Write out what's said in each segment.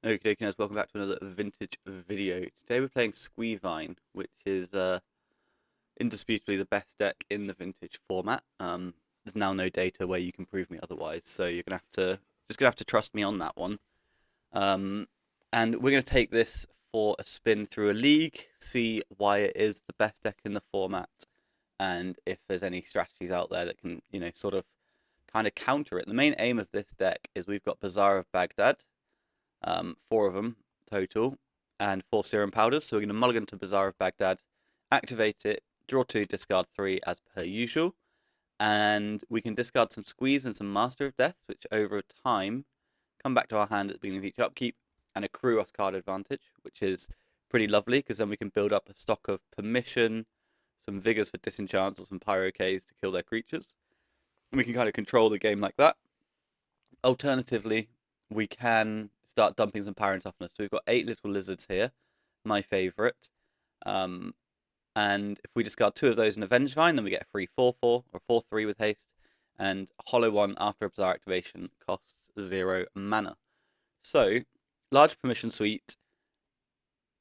Okay, guys, welcome back to another vintage video. Today we're playing SqueeVine, which is indisputably the best deck in the vintage format. There's now no data where you can prove me otherwise, so you're gonna have to trust me on that one. Um, and we're gonna take this for a spin through a league, see why it is the best deck in the format, and if there's any strategies out there that can, sort of kind of counter it. The main aim of this deck is we've got Bazaar of Baghdad, four of them total, and four serum powders. So we're going to mulligan to Bazaar of Baghdad, activate it, draw two, discard three as per usual, and we can discard some Squeeze and some Master of Death, which over time come back to our hand at the beginning of each upkeep and accrue us card advantage, which is pretty lovely because then we can build up a stock of Permission, some Vigors for disenchants, or some Pyro Ks to kill their creatures. And we can kind of control the game like that. Alternatively, we can start dumping some power and toughness. So we've got 8 little lizards here, my favourite. Um, and if we discard 2 of those in a Vengevine, then we get a free 4/4 or 4/3 with haste. And a hollow one after a Bazaar activation costs 0 mana. So, large permission suite,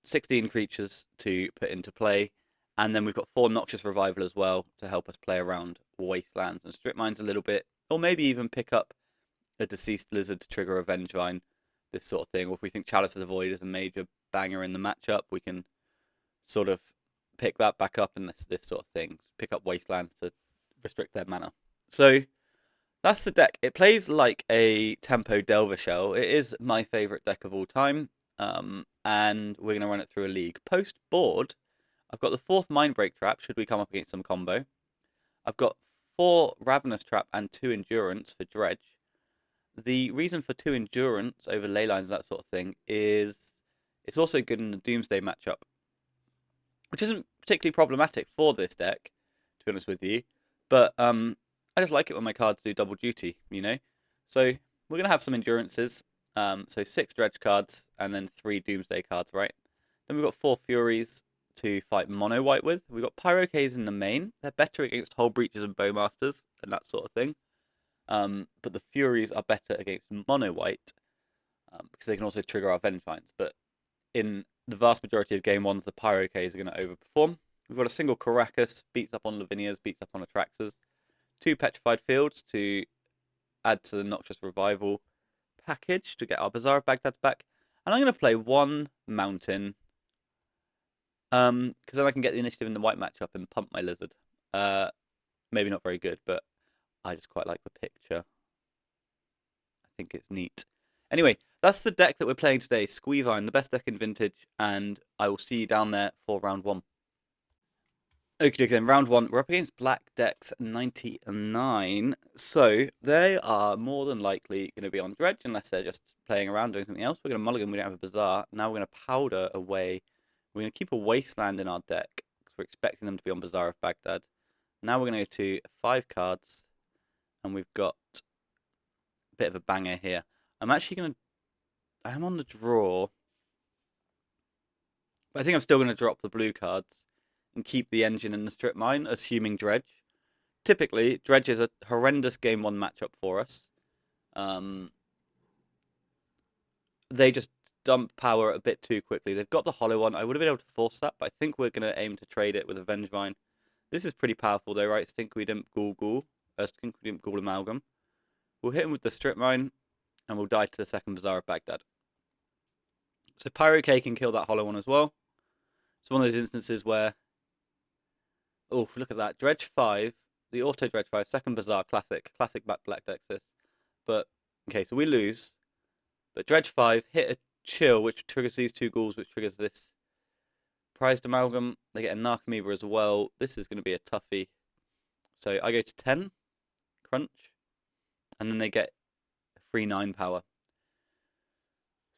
16 creatures to put into play. And then we've got 4 Noxious Revival as well to help us play around Wastelands and Strip Mines a little bit. Or maybe even pick up a deceased lizard to trigger a Vengevine, this sort of thing. Or if we think Chalice of the Void is a major banger in the matchup, we can sort of pick that back up and this sort of thing. Pick up Wastelands to restrict their mana. So that's the deck. It plays like a tempo Delver Shell. It is my favourite deck of all time. And we're going to run it through a league. Post board, I've got the 4th Mindbreak Trap, should we come up against some combo. I've got 4 Ravenous Trap and 2 Endurance for Dredge. The reason for 2 Endurance over ley lines, that sort of thing, is it's also good in the Doomsday matchup, which isn't particularly problematic for this deck, to be honest with you. But I just like it when my cards do double duty, So we're going to have some Endurances. So 6 Dredge cards and then 3 Doomsday cards, right? Then we've got 4 Furies to fight Mono White with. We've got Pyrokays in the main. They're better against Hull Breaches and Bowmasters and that sort of thing. But the Furies are better against Mono White because they can also trigger our Vengevines. But in the vast majority of game ones, the Pyrokays are going to overperform. We've got a single Caracas, beats up on Lavinias, beats up on Atraxas. 2 Petrified Fields to add to the Noxious Revival package to get our Bazaar of Baghdad back. And I'm going to play 1 Mountain because then I can get the initiative in the white matchup and pump my Lizard. Maybe not very good, but I just quite like the picture. I think it's neat. Anyway, that's the deck that we're playing today, SqueeVine, the best deck in Vintage, and I will see you down there for round 1. Okay, then round 1, we're up against Black Decks 99, so they are more than likely going to be on Dredge, unless they're just playing around doing something else. We're going to mulligan, we don't have a Bazaar. Now we're going to powder away. We're going to keep a Wasteland in our deck, because we're expecting them to be on Bazaar of Baghdad. Now we're going to go to 5 cards, and we've got a bit of a banger here. I'm actually going to... I am on the draw, but I think I'm still going to drop the blue cards and keep the engine in the strip mine, assuming Dredge. Typically, Dredge is a horrendous game 1 matchup for us. They just dump power a bit too quickly. They've got the hollow one. I would have been able to force that, but I think we're going to aim to trade it with a Vengevine. This is pretty powerful though, right? Stinkweed Ghoul. Stinkweed Ghoul Amalgam. We'll hit him with the strip mine, and we'll die to the second Bazaar of Baghdad. So Pyro K can kill that hollow one as well. It's one of those instances where, oh, look at that. Dredge 5, the auto Dredge 5, second Bazaar, classic Black Dexys. But, okay, so we lose. But Dredge 5, hit a chill, which triggers these 2 ghouls, which triggers this prized amalgam. They get a Narcomoeba as well. This is going to be a toughie. So I go to 10, crunch, and then they get a free 9 power.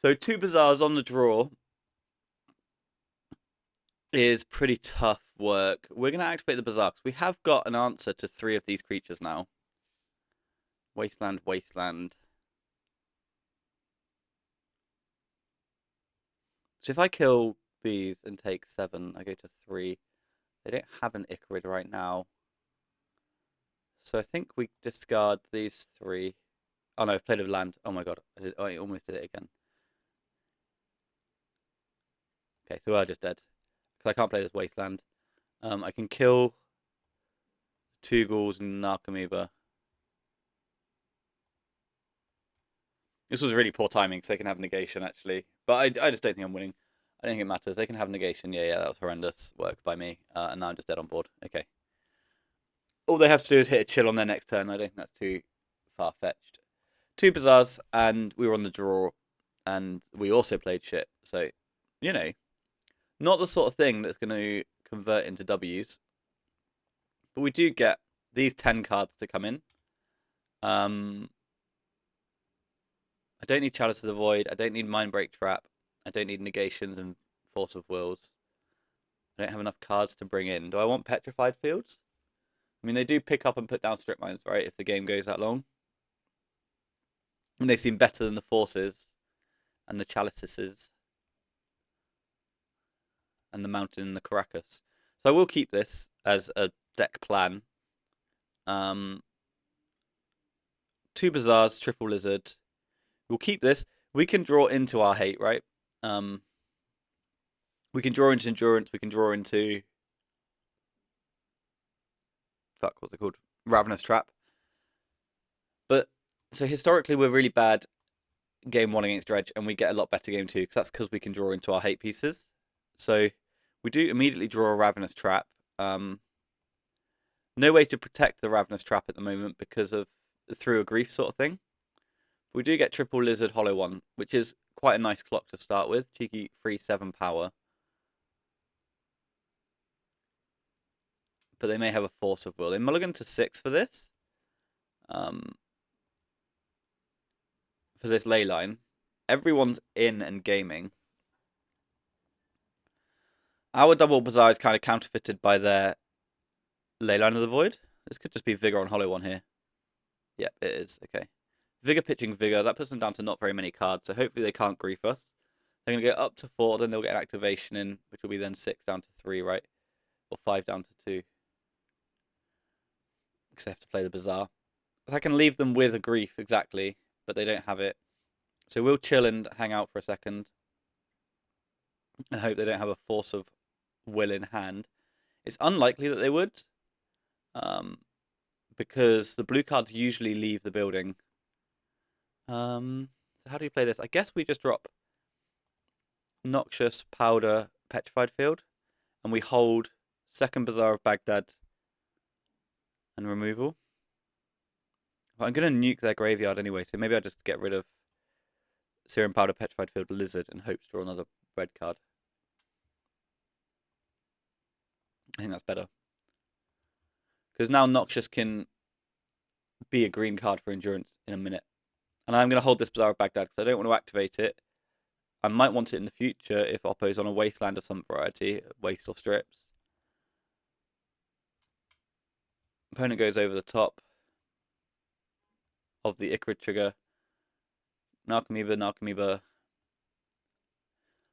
So 2 Bazaars on the draw is pretty tough work. We're going to activate the Bazaar because we have got an answer to 3 of these creatures now. Wasteland. So if I kill these and take 7, I go to 3. They don't have an Icarid right now. So I think we discard these 3. Oh no, I've played with land. Oh my god, I almost did it again. Okay, so we're just dead. Because I can't play this Wasteland. I can kill 2 ghouls and Narcomoeba. This was really poor timing, because they can have negation, actually. But I just don't think I'm winning. I don't think it matters. They can have negation. Yeah, that was horrendous work by me. And now I'm just dead on board. Okay. All they have to do is hit a chill on their next turn. I don't think that's too far-fetched. 2 Bazaars, and we were on the draw. And we also played shit. So, you know, not the sort of thing that's going to convert into W's. But we do get these 10 cards to come in. I don't need Chalice of the Void. I don't need Mindbreak Trap. I don't need Negations and Force of Wills. I don't have enough cards to bring in. Do I want Petrified Fields? I mean, they do pick up and put down strip mines, right, if the game goes that long. And they seem better than the Forces and the Chalices and the Mountain and the Caracas. So I will keep this as a deck plan. 2 Bazaars, Triple Lizard. We'll keep this. We can draw into our hate, right? We can draw into Endurance. We can draw into... Fuck, what's it called? Ravenous Trap. But, so historically we're really bad game 1 against Dredge, and we get a lot better game 2, because that's because we can draw into our hate pieces. So, we do immediately draw a Ravenous Trap. No way to protect the Ravenous Trap at the moment, because of through a grief sort of thing. We do get Triple Lizard Hollow 1, which is quite a nice clock to start with. Cheeky 3/7 power. But they may have a Force of Will. They mulligan to 6 for this. For this ley line. Everyone's in and gaming. Our double Bazaar is kind of counterfeited by their Leyline of the Void. This could just be Vigor on Hollow 1 here. Yep, it is. Okay. Vigor pitching Vigor. That puts them down to not very many cards, so hopefully they can't grief us. They're going to go up to 4, then they'll get an activation in, which will be then 6 down to 3, right? Or 5 down to 2. Because they have to play the Bazaar. So I can leave them with a grief, exactly, but they don't have it. So we'll chill and hang out for a second. And hope they don't have a Force of Will in hand. It's unlikely that they would. Because the blue cards usually leave the building. So how do you play this? I guess we just drop Noxious, Powder, Petrified Field, and we hold second Bazaar of Baghdad and removal. But I'm going to nuke their graveyard anyway, so maybe I'll just get rid of Serum Powder, Petrified Field, Lizard, and hope to draw another red card. I think that's better. Because now Noxious can be a green card for Endurance in a minute. And I'm going to hold this Bazaar of Baghdad because I don't want to activate it. I might want it in the future if Oppo's on a Wasteland of some variety, Waste or Strips. Opponent goes over the top of the Icarid trigger. Narcomoeba.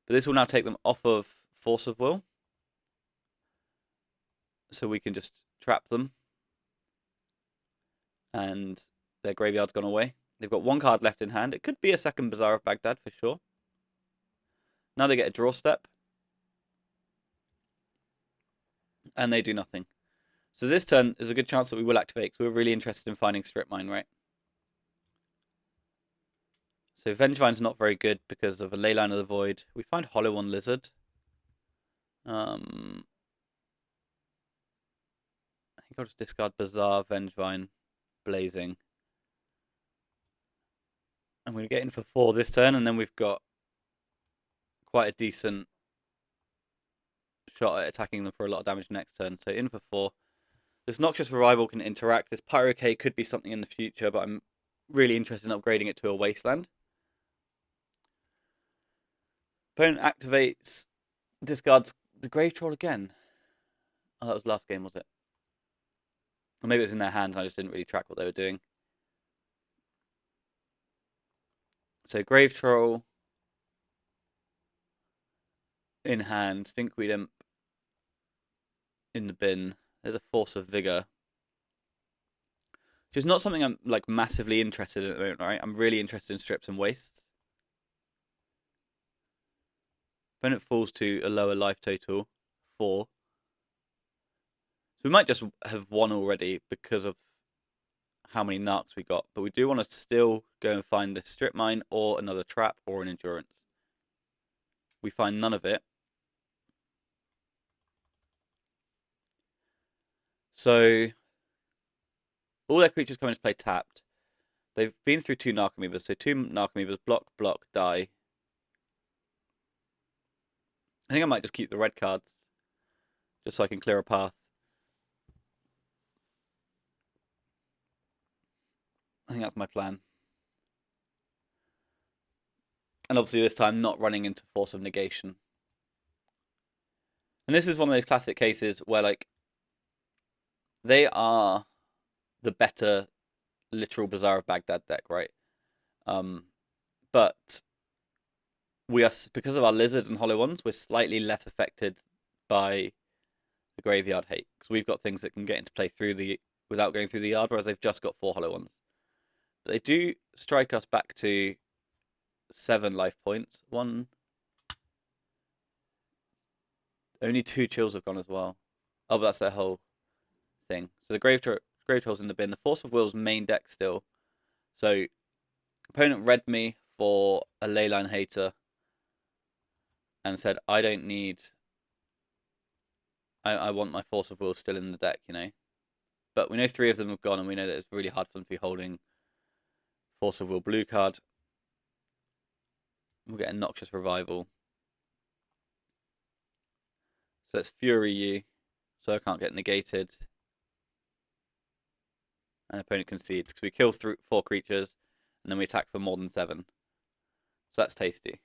But this will now take them off of Force of Will. So we can just trap them. And their graveyard's gone away. They've got 1 card left in hand. It could be a second Bazaar of Baghdad for sure. Now they get a draw step. And they do nothing. So this turn is a good chance that we will activate, because we're really interested in finding Strip Mine, right? So Vengevine's not very good because of a Leyline of the Void. We find Hollow on Lizard. I think I'll just discard Bazaar, Vengevine, Blazing. I'm going to get in for 4 this turn, and then we've got quite a decent shot at attacking them for a lot of damage next turn. So in for 4. This Noxious Revival can interact. This Pyrocade could be something in the future, but I'm really interested in upgrading it to a Wasteland. Opponent activates, discards the Grave Troll again. Oh, that was last game, was it? Or maybe it was in their hands and I just didn't really track what they were doing. So Grave Troll in hand, Stinkweed Imp in the bin. There's a Force of Vigor. Which is not something I'm like massively interested in at the moment, right? I'm really interested in Strips and Wastes. Opponent falls to a lower life total, 4. So we might just have won already because of how many narcs we got, but we do want to still go and find this strip mine or another trap or an endurance. We find none of it. So all their creatures come into play tapped. They've been through 2 Narcomoebas, so 2 Narcomoebas, block, block, die. I think I might just keep the red cards, just so I can clear a path. I think that's my plan. And obviously this time not running into Force of Negation. And this is one of those classic cases where, like, they are the better literal Bazaar of Baghdad deck, right? But we are, because of our lizards and hollow ones, we're slightly less affected by the graveyard hate, because we've got things that can get into play through the without going through the yard, whereas they've just got 4 hollow ones. But they do strike us back to 7 life points. One, only 2 chills have gone as well. Oh, but that's their whole thing. So the grave troll's in the bin. The Force of Will's main deck still. So opponent read me for a Leyline hater and said, I don't need. I want my Force of Will still in the deck, you know. But we know 3 of them have gone, and we know that it's really hard for them to be holding Force of Will blue card. We'll get a Noxious Revival. So let's Fury you, so I can't get negated. And opponent concedes, because we kill 4 creatures, and then we attack for more than 7. So that's tasty.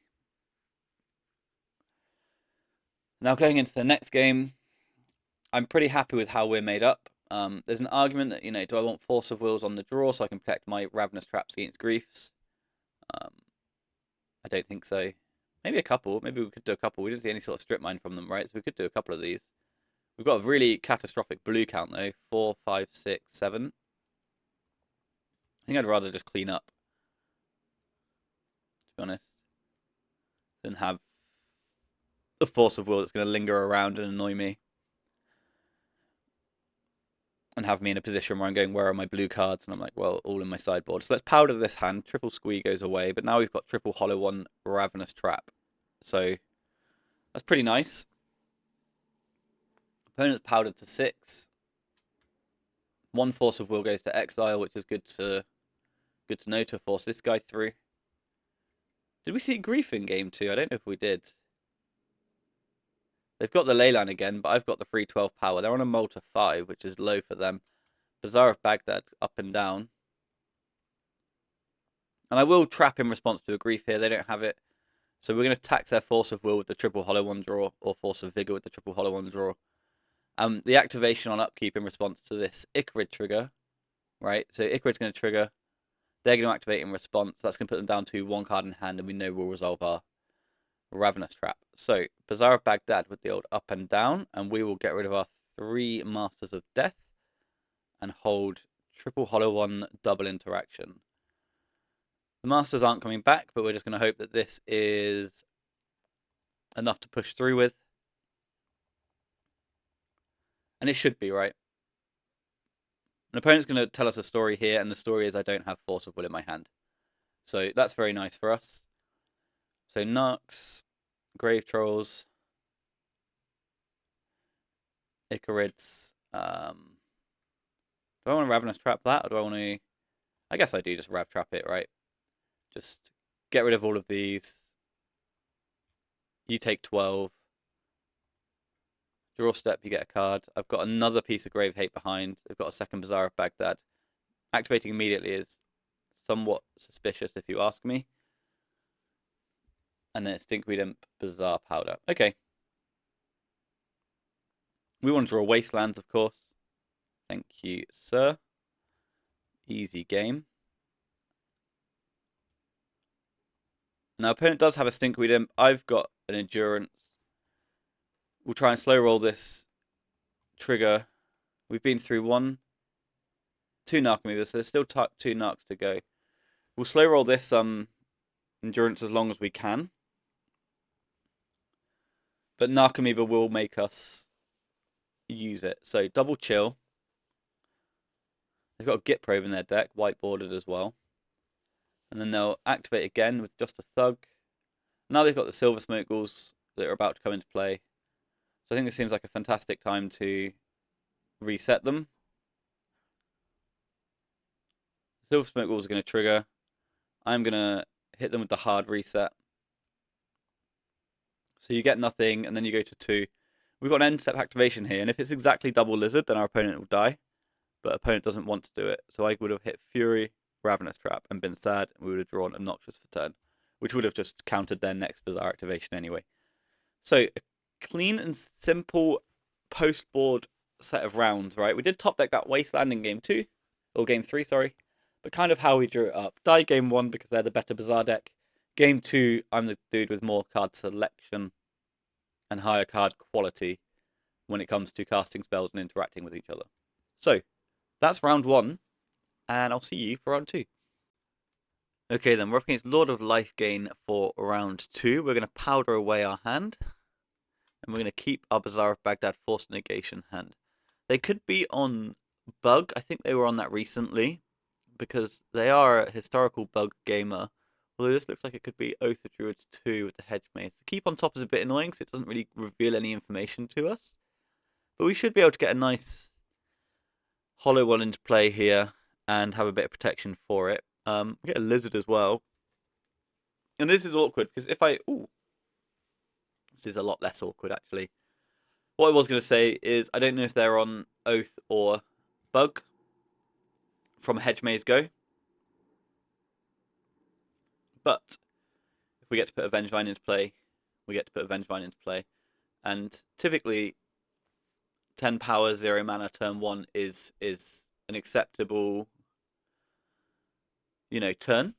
Now going into the next game, I'm pretty happy with how we're made up. There's an argument that, you know, do I want Force of Wills on the draw so I can protect my Ravenous Traps against Griefs? I don't think so. Maybe a couple. Maybe we could do a couple. We didn't see any sort of strip mine from them, right? So we could do a couple of these. We've got a really catastrophic blue count, though. 4, 5, 6, 7. I think I'd rather just clean up, to be honest, than have a Force of Will that's going to linger around and annoy me. And have me in a position where I'm going, where are my blue cards? And I'm like, well, all in my sideboard. So let's powder this hand. Triple Squee goes away. But now we've got triple Hollow One Ravenous Trap. So that's pretty nice. Opponent's powdered to 6. 1 Force of Will goes to exile, which is good to know to force this guy through. Did we see Grief in game 2? I don't know if we did. They've got the Leyline again, but I've got the free 12 power. They're on a Malta 5, which is low for them. Bazaar of Baghdad up and down. And I will trap in response to a Grief here. They don't have it. So we're going to tax their Force of Will with the triple Hollow One draw, or Force of Vigor with the triple Hollow One draw. The activation on upkeep in response to this Icarid trigger, right? So Icarid's going to trigger. They're going to activate in response. That's going to put them down to 1 card in hand, and we know we'll resolve our Ravenous Trap. So Bazaar of Baghdad with the old up and down, and we will get rid of our 3 Masters of Death and hold triple Hollow One double interaction. The Masters aren't coming back, but we're just going to hope that this is enough to push through with. And it should be, right? An opponent's going to tell us a story here, and the story is I don't have Force of Will in my hand. So that's very nice for us. So Narcs, Grave Trolls, Icarids. Do I want to Ravenous Trap that, or do I want to... I guess I do just Rav Trap it, right? Just get rid of all of these. You take 12. Draw step, you get a card. I've got another piece of Grave Hate behind. I've got a second Bazaar of Baghdad. Activating immediately is somewhat suspicious if you ask me. And then Stinkweed Imp, Bazaar Powder. Okay. We want to draw Wastelands, of course. Thank you, sir. Easy game. Now, opponent does have a Stinkweed Imp. I've got an Endurance. We'll try and slow roll this trigger. We've been through 1, 2 Narcomoebas, so there's still 2 Narcs to go. We'll slow roll this Endurance as long as we can. but Narcomoeba will make us use it. So double chill. They've got a Git probe in their deck, whiteboarded as well. And then they'll activate again with just a Thug. Now they've got the Silver Smoke Ghouls that are about to come into play. So I think this seems like a fantastic time to reset them. Silver Smoke Ghouls are going to trigger. I'm going to hit them with the hard reset. So you get nothing, and then you go to 2. We've got an end step activation here, and if it's exactly double Lizard, then our opponent will die. But opponent doesn't want to do it. So I would have hit Fury, Ravenous Trap, and been sad, and we would have drawn Obnoxious for turn, which would have just countered their next Bizarre activation anyway. So a clean and simple post-board set of rounds, right? We did top deck that Wasteland in game 2, or game 3, sorry. But kind of how we drew it up. Die game 1 because they're the better Bizarre deck. Game 2, I'm the dude with more card selection and higher card quality when it comes to casting spells and interacting with each other. So, that's round 1, and I'll see you for round 2. Okay then, we're up against Lord of Life Gain for round 2. We're going to powder away our hand, and we're going to keep our Bazaar of Baghdad Forced Negation hand. They could be on Bug. I think they were on that recently, because they are a historical Bug gamer. Although this looks like it could be Oath of Druids 2 with the Hedge Maze. The keep on top is a bit annoying, because it doesn't really reveal any information to us. But we should be able to get a nice hollow one into play here, and have a bit of protection for it. We get a Lizard as well. And this is awkward, because if I... Ooh. This is a lot less awkward, actually. What I was going to say is, I don't know if they're on Oath or Bug from Hedge Maze Go. But if we get to put a Vengevine into play, we get to put a Vengevine into play. And typically, 10 power, 0 mana, turn 1 is an acceptable, turn.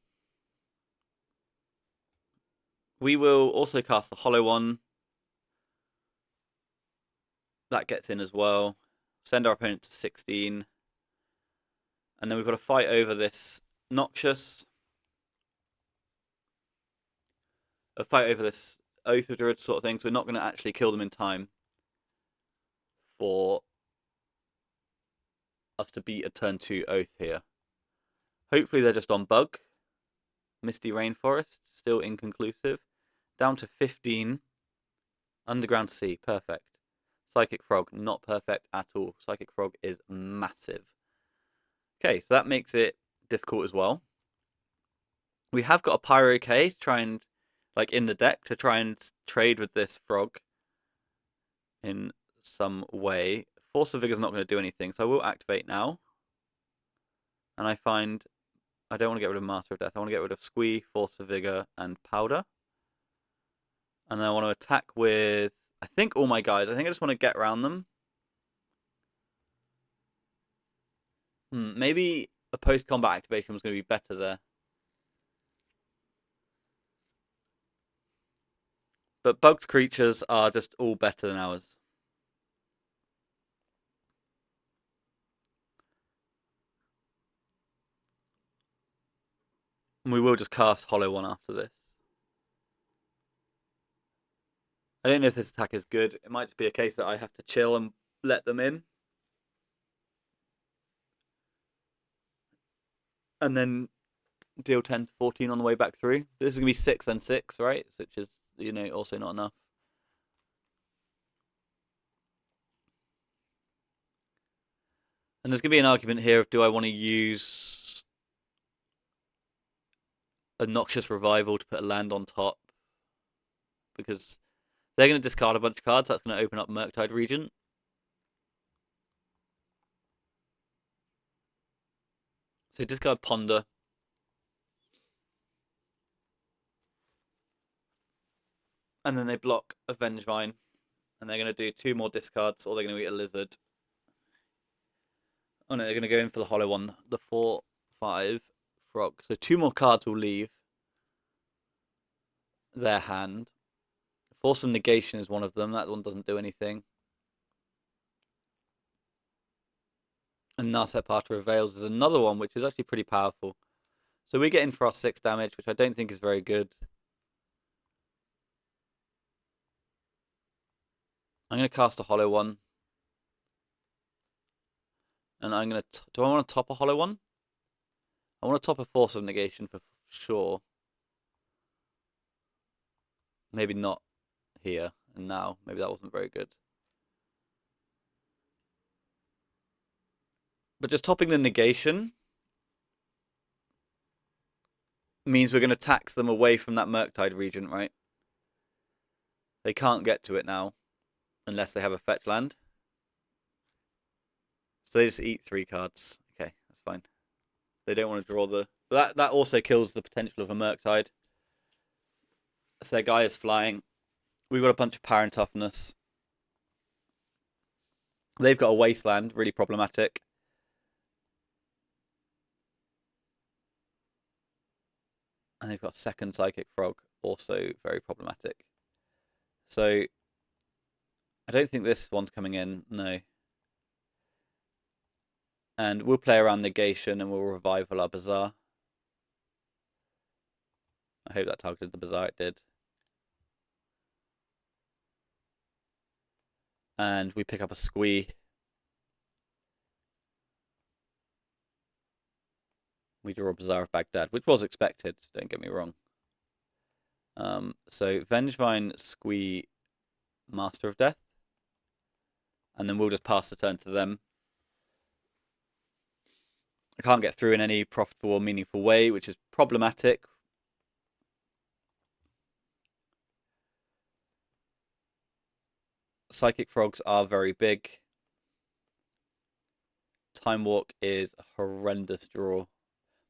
We will also cast the Hollow one. That gets in as well. Send our opponent to 16. And then we've got to fight over this Noxious. A fight over this Oath of Druid sort of thing, so we're not going to actually kill them in time for us to beat a turn 2 Oath here. Hopefully they're just on Bug. Misty Rainforest, still inconclusive. Down to 15. Underground Sea, perfect. Psychic Frog, not perfect at all. Psychic Frog is massive. Okay, so that makes it difficult as well. We have got a Pyro K to try and, in the deck, to try and trade with this frog in some way. Force of Vigor's not going to do anything, so I will activate now. And I find I don't want to get rid of Master of Death. I want to get rid of Squee, Force of Vigor, and Powder. And then I want to attack with, I think, all my guys. I think I just want to get around them. Maybe a post-combat activation was going to be better there. But Bug's creatures are just all better than ours. And we will just cast Hollow one after this. I don't know if this attack is good. It might just be a case that I have to chill and let them in. And then deal 10 to 14 on the way back through. This is going to be 6 and 6, right? Which is, also not enough. And there's going to be an argument here of, do I want to use a Noxious Revival to put a land on top? Because they're going to discard a bunch of cards. That's going to open up Murktide Regent. So discard Ponder. And then they block a Vengevine. And they're going to do 2 more discards, or they're going to eat a Lizard. Oh no, they're going to go in for the Hollow one. The 4/5 Frog. So 2 more cards will leave their hand. Force of Negation is one of them. That one doesn't do anything. And Narset Parter of Veils is another one, which is actually pretty powerful. So we get in for our 6 damage, which I don't think is very good. I'm going to cast a hollow one. And I'm going to... Do I want to top a hollow one? I want to top a Force of Negation for sure. Maybe not here and now. Maybe that wasn't very good. But just topping the negation means we're going to tax them away from that Murktide region, right? They can't get to it now unless they have a fetch land. So they just eat 3 cards. Okay, that's fine. They don't want to draw the... That also kills the potential of a Murktide. So their guy is flying. We've got a bunch of power and toughness. They've got a wasteland, really problematic. And they've got a second Psychic Frog, also very problematic. So I don't think this one's coming in, no. And we'll play around negation and we'll revival our Bazaar. I hope that targeted the Bazaar, it did. And we pick up a Squee. We draw a Bazaar of Baghdad, which was expected, don't get me wrong. So Vengevine, Squee, Master of Death. And then we'll just pass the turn to them. I can't get through in any profitable or meaningful way, which is problematic. Psychic Frogs are very big. Time Walk is a horrendous draw.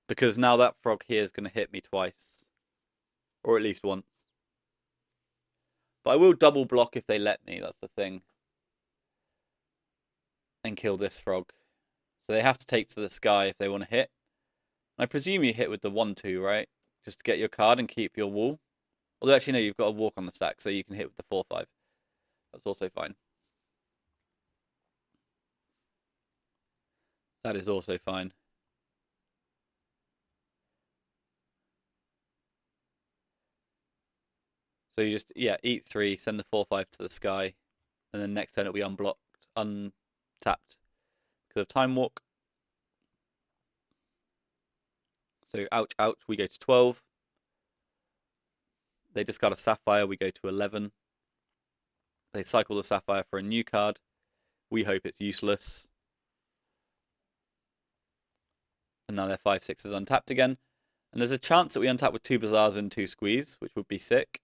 Because now that frog here is going to hit me twice. Or at least once. But I will double block if they let me, that's the thing. And kill this frog. So they have to take to the sky if they want to hit. I presume you hit with the 1-2, right? Just to get your card and keep your wall. Although actually no, you've got a walk on the stack, so you can hit with the 4-5. That's also fine. That is also fine. So you just, yeah, eat 3, send the 4-5 to the sky, and then next turn it'll be unblocked, untapped because of Time Walk. So ouch, ouch, we go to 12. They discard a Sapphire, we go to 11. They cycle the Sapphire for a new card. We hope it's useless. And now their 5-6 is untapped again. And there's a chance that we untap with 2 Bazaars and 2 Squees, which would be sick.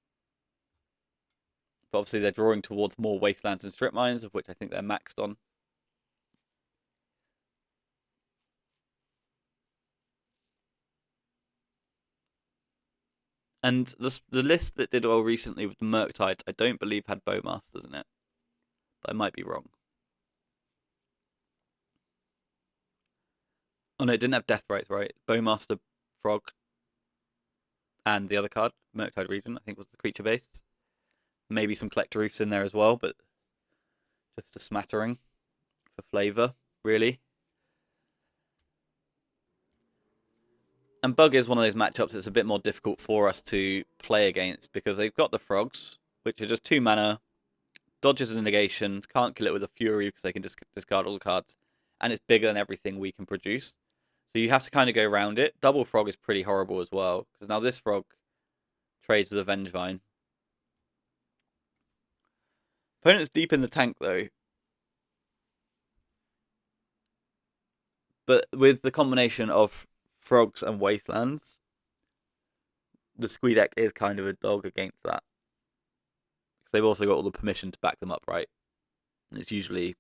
But obviously they're drawing towards more Wastelands and Strip Mines, of which I think they're maxed on. And the list that did well recently with the Murktides, I don't believe had Bowmasters in it. But I might be wrong. Oh no, it didn't have Deathright, right? Bowmaster, Frog, and the other card, Murktide Region, I think was the creature base. Maybe some Collector Roofs in there as well, but just a smattering for flavour, really. And Bug is one of those matchups that's a bit more difficult for us to play against because they've got the Frogs, which are just 2 mana, dodges and negations, can't kill it with a Fury because they can just discard all the cards, and it's bigger than everything we can produce. So you have to kind of go around it. Double Frog is pretty horrible as well, because now this Frog trades with a Vengevine. Opponent's deep in the tank though. But with the combination of Frogs and Wastelands, the Squee deck is kind of a dog against that. Because they've also got all the permission to back them up, right? And it's usually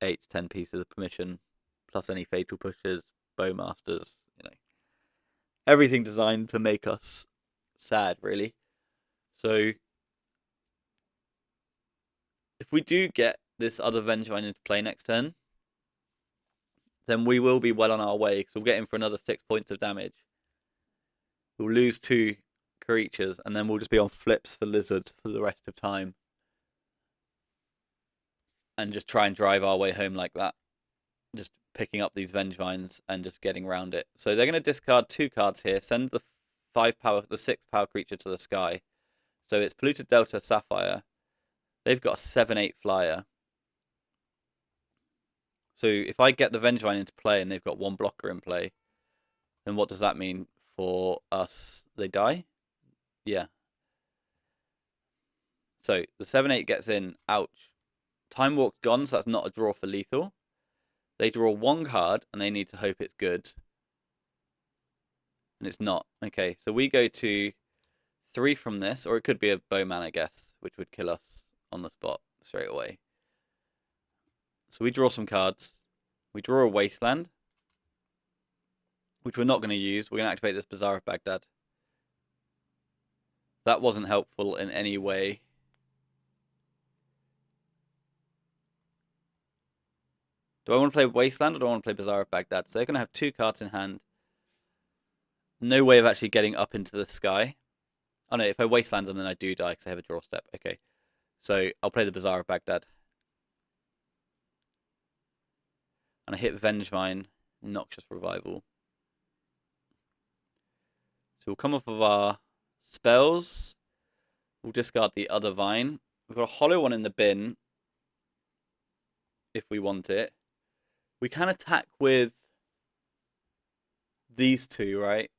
8 to 10 pieces of permission, plus any fatal pushes, Bowmasters, you know. Everything designed to make us sad, really. So if we do get this other Vengevine into play next turn, then we will be well on our way, because we'll get in for another 6 points of damage. We'll lose 2 creatures, and then we'll just be on flips for Lizard for the rest of time. And just try and drive our way home like that. Just picking up these Vengevines and just getting around it. So they're going to discard 2 cards here, send the 6 power creature to the sky. So it's Polluted Delta Sapphire. They've got a 7/8 flyer. So if I get the Vengevine into play and they've got one blocker in play, then what does that mean for us? They die? Yeah. So the 7/8 gets in. Ouch. Time Walk's gone, so that's not a draw for lethal. They draw one card and they need to hope it's good. And it's not. Okay, so we go to 3 from this, or it could be a Bowman, I guess, which would kill us on the spot straight away. So we draw some cards. We draw a Wasteland, which we're not going to use. We're going to activate this Bazaar of Baghdad. That wasn't helpful in any way. Do I want to play Wasteland or do I want to play Bazaar of Baghdad? So they're going to have 2 cards in hand. No way of actually getting up into the sky. Oh no, if I Wasteland them, then I do die because I have a draw step. Okay, so I'll play the Bazaar of Baghdad. And I hit Vengevine, Noxious Revival. So we'll come off of our spells. We'll discard the other Vine. We've got a hollow one in the bin if we want it. We can attack with these 2, right?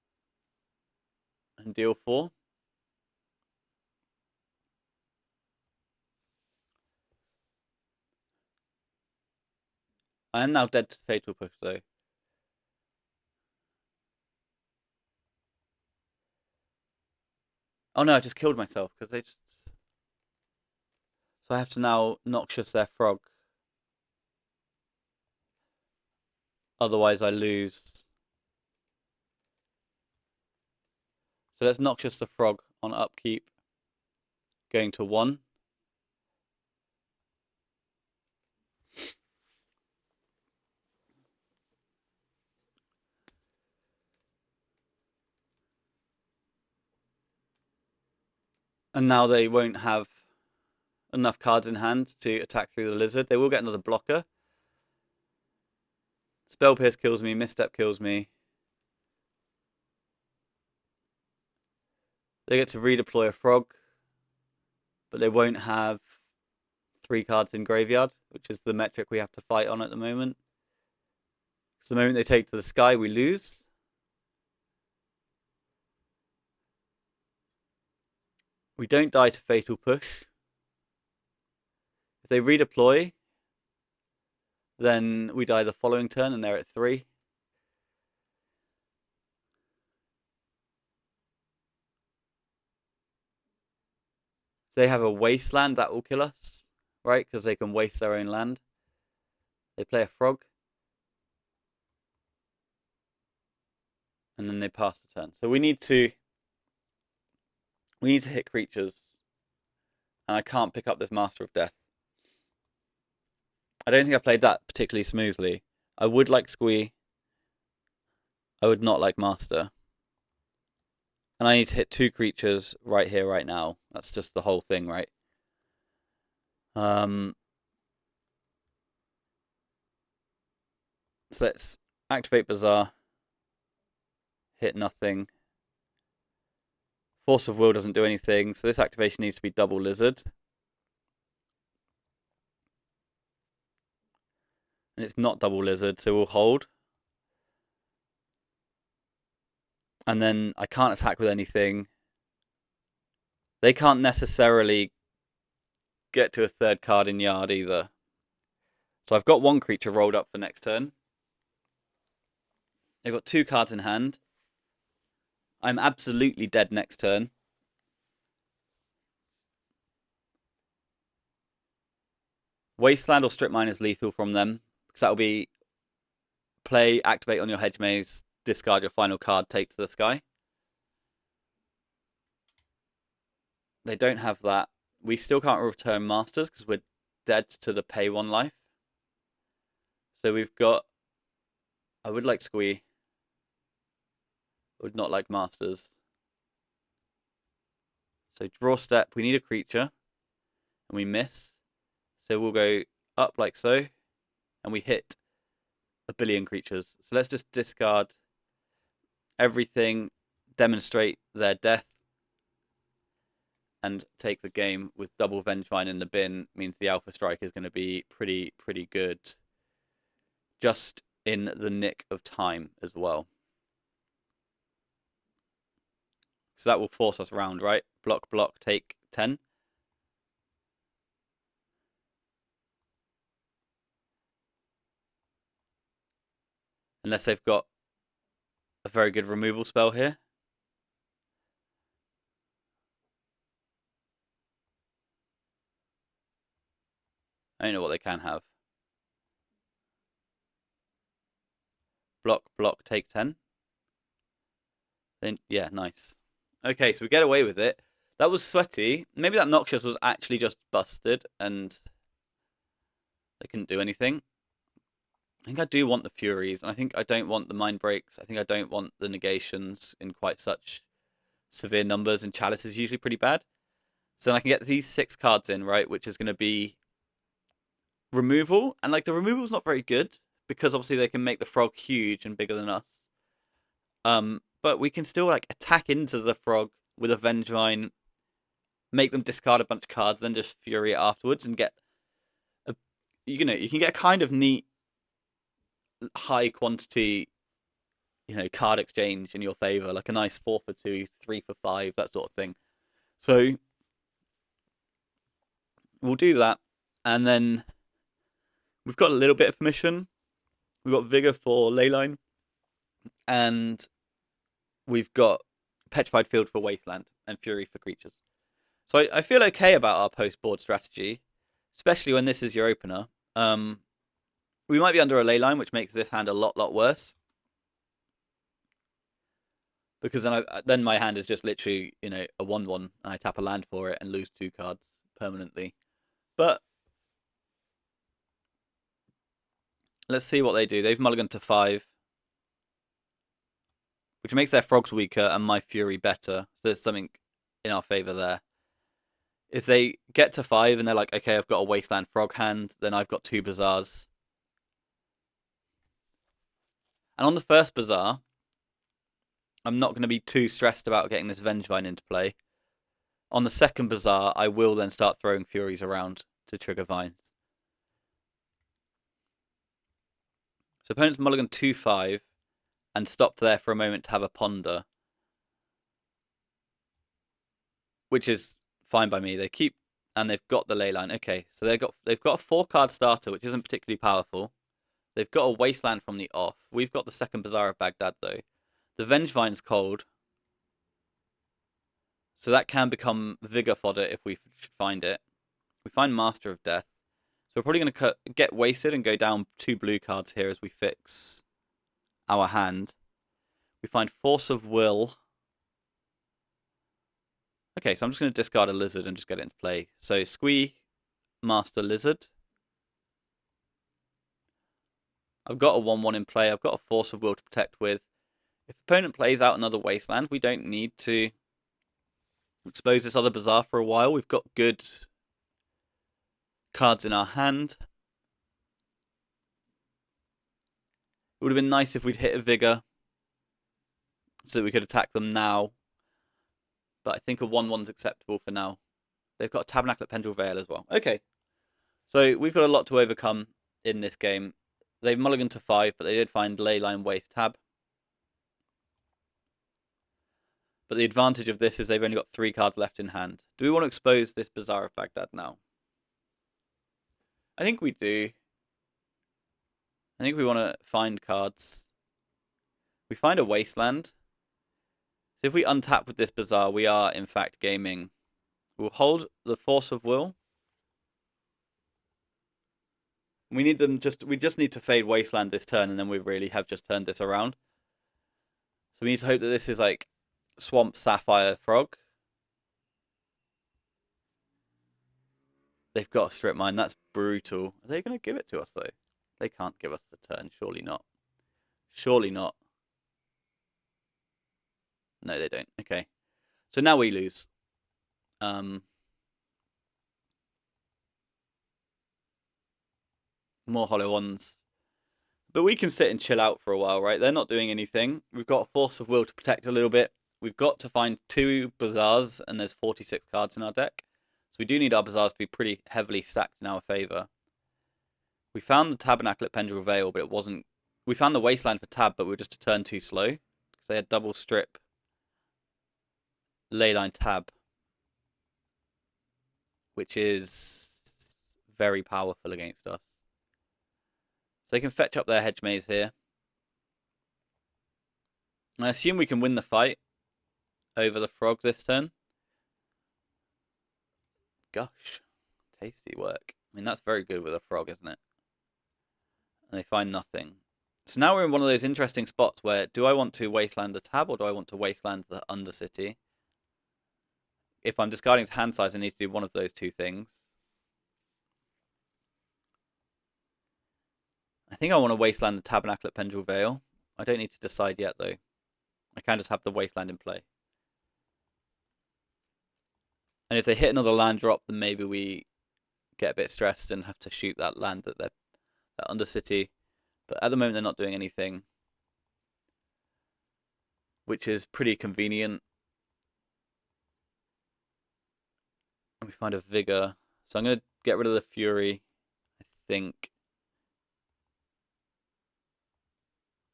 And deal 4. I am now dead to Fatal Push, though. Oh no, I just killed myself because they just... So I have to now Noxious their frog. Otherwise I lose. So let's Noxious the frog on upkeep. Going to 1. And now they won't have enough cards in hand to attack through the lizard. They will get another blocker. Spell Pierce kills me, Misstep kills me. They get to redeploy a frog, but they won't have 3 cards in graveyard, which is the metric we have to fight on at the moment. Because the moment they take to the sky, we lose. We don't die to Fatal Push. If they redeploy, then we die the following turn and they're at 3. If they have a Wasteland, that will kill us, right? Because they can waste their own land. They play a frog. And then they pass the turn. So we need to hit creatures. And I can't pick up this Master of Death. I don't think I played that particularly smoothly. I would like Squee. I would not like Master. And I need to hit 2 creatures right here, right now. That's just the whole thing, right? So let's activate Bazaar. Hit nothing. Force of Will doesn't do anything, so this activation needs to be double Lizard. And it's not double Lizard, so we'll hold. And then I can't attack with anything. They can't necessarily get to a 3rd card in yard either. So I've got 1 creature rolled up for next turn. They've got 2 cards in hand. I'm absolutely dead next turn. Wasteland or Strip Mine is lethal from them, because that will be play, activate on your Hedge Maze, discard your final card, take to the sky. They don't have that. We still can't return Masters because we're dead to the pay 1 life. So we've got... I would like Squee. I would not like Masters. So draw step. We need a creature. And we miss. So we'll go up like so. And we hit a billion creatures. So let's just discard everything. Demonstrate their death. and take the game with double Vengevine in the bin means the Alpha Strike is going to be pretty good, just in the nick of time as well. So that will force us round, right? Block, block, take 10. Unless they've got a very good removal spell here. I don't know what they can have. Block, block, take 10. Then, yeah, nice. Okay, so we get away with it. That was sweaty. Maybe that Noxious was actually just busted and they couldn't do anything. I think I do want the Furies, and I think I don't want the Mind Breaks. I think I don't want the Negations in quite such severe numbers, and Chalice is usually pretty bad. So then I can get these 6 cards in, right, which is going to be removal. And, like, the removal's not very good, because obviously they can make the Frog huge and bigger than us. But we can still, like, attack into the Frog with a Vengevine, make them discard a bunch of cards, then just Fury it afterwards, and get you can get a kind of neat high quantity, card exchange in your favor, like a nice 4 for 2, 3 for 5, that sort of thing. So we'll do that, and then we've got a little bit of permission. We've got Vigor for Leyline, and we've got Petrified Field for Wasteland, and Fury for creatures. So I feel okay about our post-board strategy, especially when this is your opener. We might be under a Leyline, which makes this hand a lot worse. Because then my hand is just literally, a 1/1, and I tap a land for it and lose 2 cards permanently. But let's see what they do. They've mulliganed to 5, which makes their Frogs weaker and my Fury better. So there's something in our favor there. If they get to 5 and they're like, okay, I've got a Wasteland Frog hand, then I've got 2 Bazaars. And on the first Bazaar, I'm not going to be too stressed about getting this Vengevine into play. On the second Bazaar, I will then start throwing Furies around to trigger Vines. So opponents mulligan 2/5 and stopped there for a moment to have a ponder, which is fine by me. They keep, and they've got the Leyline. Okay, so they've got a 4-card starter, which isn't particularly powerful. They've got a Wasteland from the off. We've got the second Bazaar of Baghdad, though. The Vengevine's cold, so that can become Vigor fodder if we find it. We find Master of Death. So we're probably going to get wasted and go down 2 blue cards here as we fix our hand. We find Force of Will. Okay, so I'm just going to discard a Lizard and just get it into play. So Squee, Master Lizard. I've got a 1/1 in play. I've got a Force of Will to protect with. If opponent plays out another Wasteland, we don't need to expose this other Bazaar for a while. We've got good cards in our hand. It would have been nice if we'd hit a Vigor so that we could attack them now. But I think a 1/1's acceptable for now. They've got a Tabernacle at Pendrell Vale as well. Okay. So we've got a lot to overcome in this game. They've mulliganed to 5, but they did find Leyline Waste Tab. But the advantage of this is they've only got 3 cards left in hand. Do we want to expose this Bazaar of Baghdad now? I think we do. I think we want to find cards. We find a Wasteland. So if we untap with this Bazaar, we are, in fact, gaming. We'll hold the Force of Will. We just need to fade Wasteland this turn, and then we really have just turned this around. So we need to hope that this is like Swamp Sapphire Frog. They've got a Strip Mine. That's brutal. Are they going to give it to us, though? They can't give us the turn. Surely not. Surely not. No, they don't. Okay. So now we lose. More hollow ones. But we can sit and chill out for a while, right? They're not doing anything. We've got a Force of Will to protect a little bit. we've got to find 2 Bazaars, and there's 46 cards in our deck. So we do need our Bazaars to be pretty heavily stacked in our favour. We found the Tabernacle at Pendrell Vale, but it wasn't... We found the Wasteland for Tab, but we were just a turn too slow. Because they had double strip Leyline Tab, which is very powerful against us. So they can fetch up their Hedge Maze here. I assume we can win the fight over the Frog this turn. Gosh, tasty work. I mean, that's very good with a Frog, isn't it? And they find nothing. So now we're in one of those interesting spots where, do I want to Wasteland the Tab, or do I want to Wasteland the Undercity? If I'm discarding to hand size, I need to do one of those 2 things. I think I want to Wasteland the Tabernacle at Pendrell Vale. I don't need to decide yet, though. I can just have the Wasteland in play. And if they hit another land drop, then maybe we get a bit stressed and have to shoot that land that Undercity. But at the moment, they're not doing anything, which is pretty convenient. And we find a Vigor. So I'm going to get rid of the Fury, I think.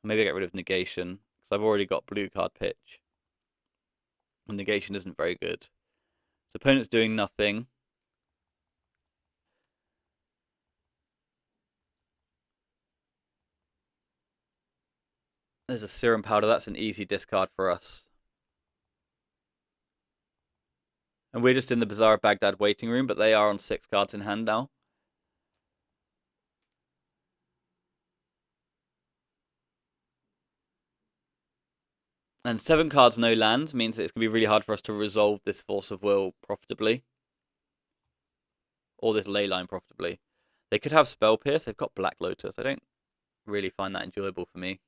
Maybe get rid of Negation, because I've already got blue card pitch. And Negation isn't very good. So opponent's doing nothing. There's a Serum Powder. That's an easy discard for us. And we're just in the Bazaar of Baghdad waiting room, but they are on 6 cards in hand now. And 7 cards, no lands, means that it's going to be really hard for us to resolve this Force of Will profitably. Or this Leyline profitably. They could have Spell Pierce. They've got Black Lotus. I don't really find that enjoyable for me.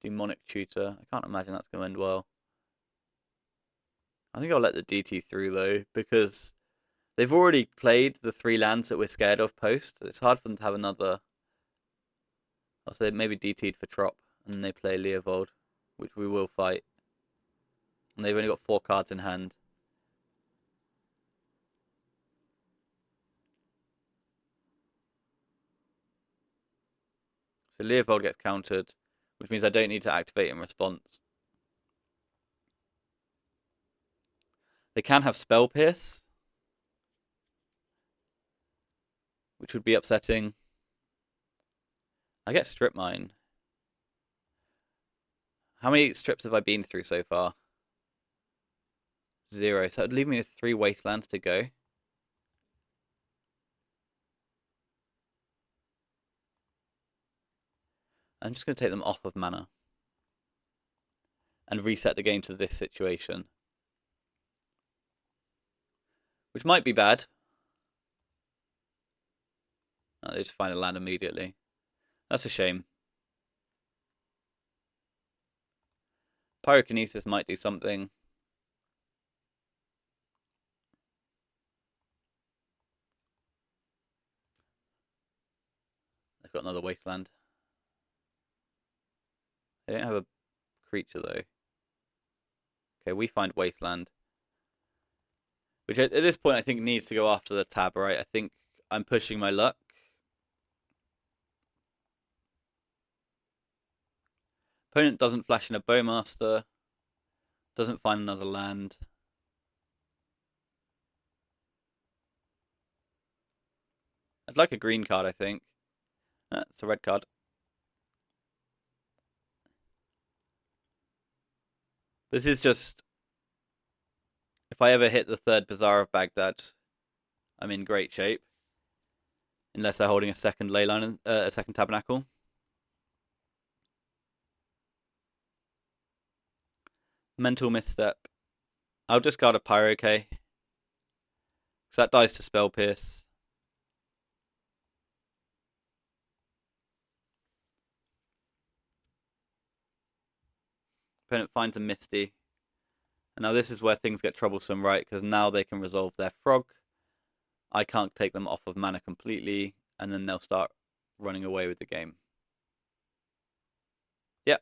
Demonic Tutor. I can't imagine that's going to end well. I think I'll let the DT through, though, because they've already played the 3 lands that we're scared of post. It's hard for them to have another... I'll say maybe DT'd for Trop, and they play Leovold, which we will fight. And they've only got 4 cards in hand. So Leovold gets countered, which means I don't need to activate in response. They can have Spell Pierce, which would be upsetting. I get Strip Mine. How many strips have I been through so far? 0. So that would leave me with 3 Wastelands to go. I'm just going to take them off of mana. And reset the game to this situation. Which might be bad. Oh, they just find a land immediately. That's a shame. Pyrokinesis might do something. They've got another Wasteland. They don't have a creature, though. Okay, we find Wasteland. Which at this point I think needs to go after the Tab, right? I think I'm pushing my luck. Opponent doesn't flash in a Bowmaster. Doesn't find another land. I'd like a green card, I think. It's a red card. This is just... If I ever hit the 3rd Bazaar of Baghdad, I'm in great shape. Unless they're holding a second Leyline, a second Tabernacle. Mental Misstep. I'll discard a Pyroke. Because that dies to Spell Pierce. Opponent finds a Misty. And now this is where things get troublesome, right? Because now they can resolve their Frog. I can't take them off of mana completely. And then they'll start running away with the game. Yep.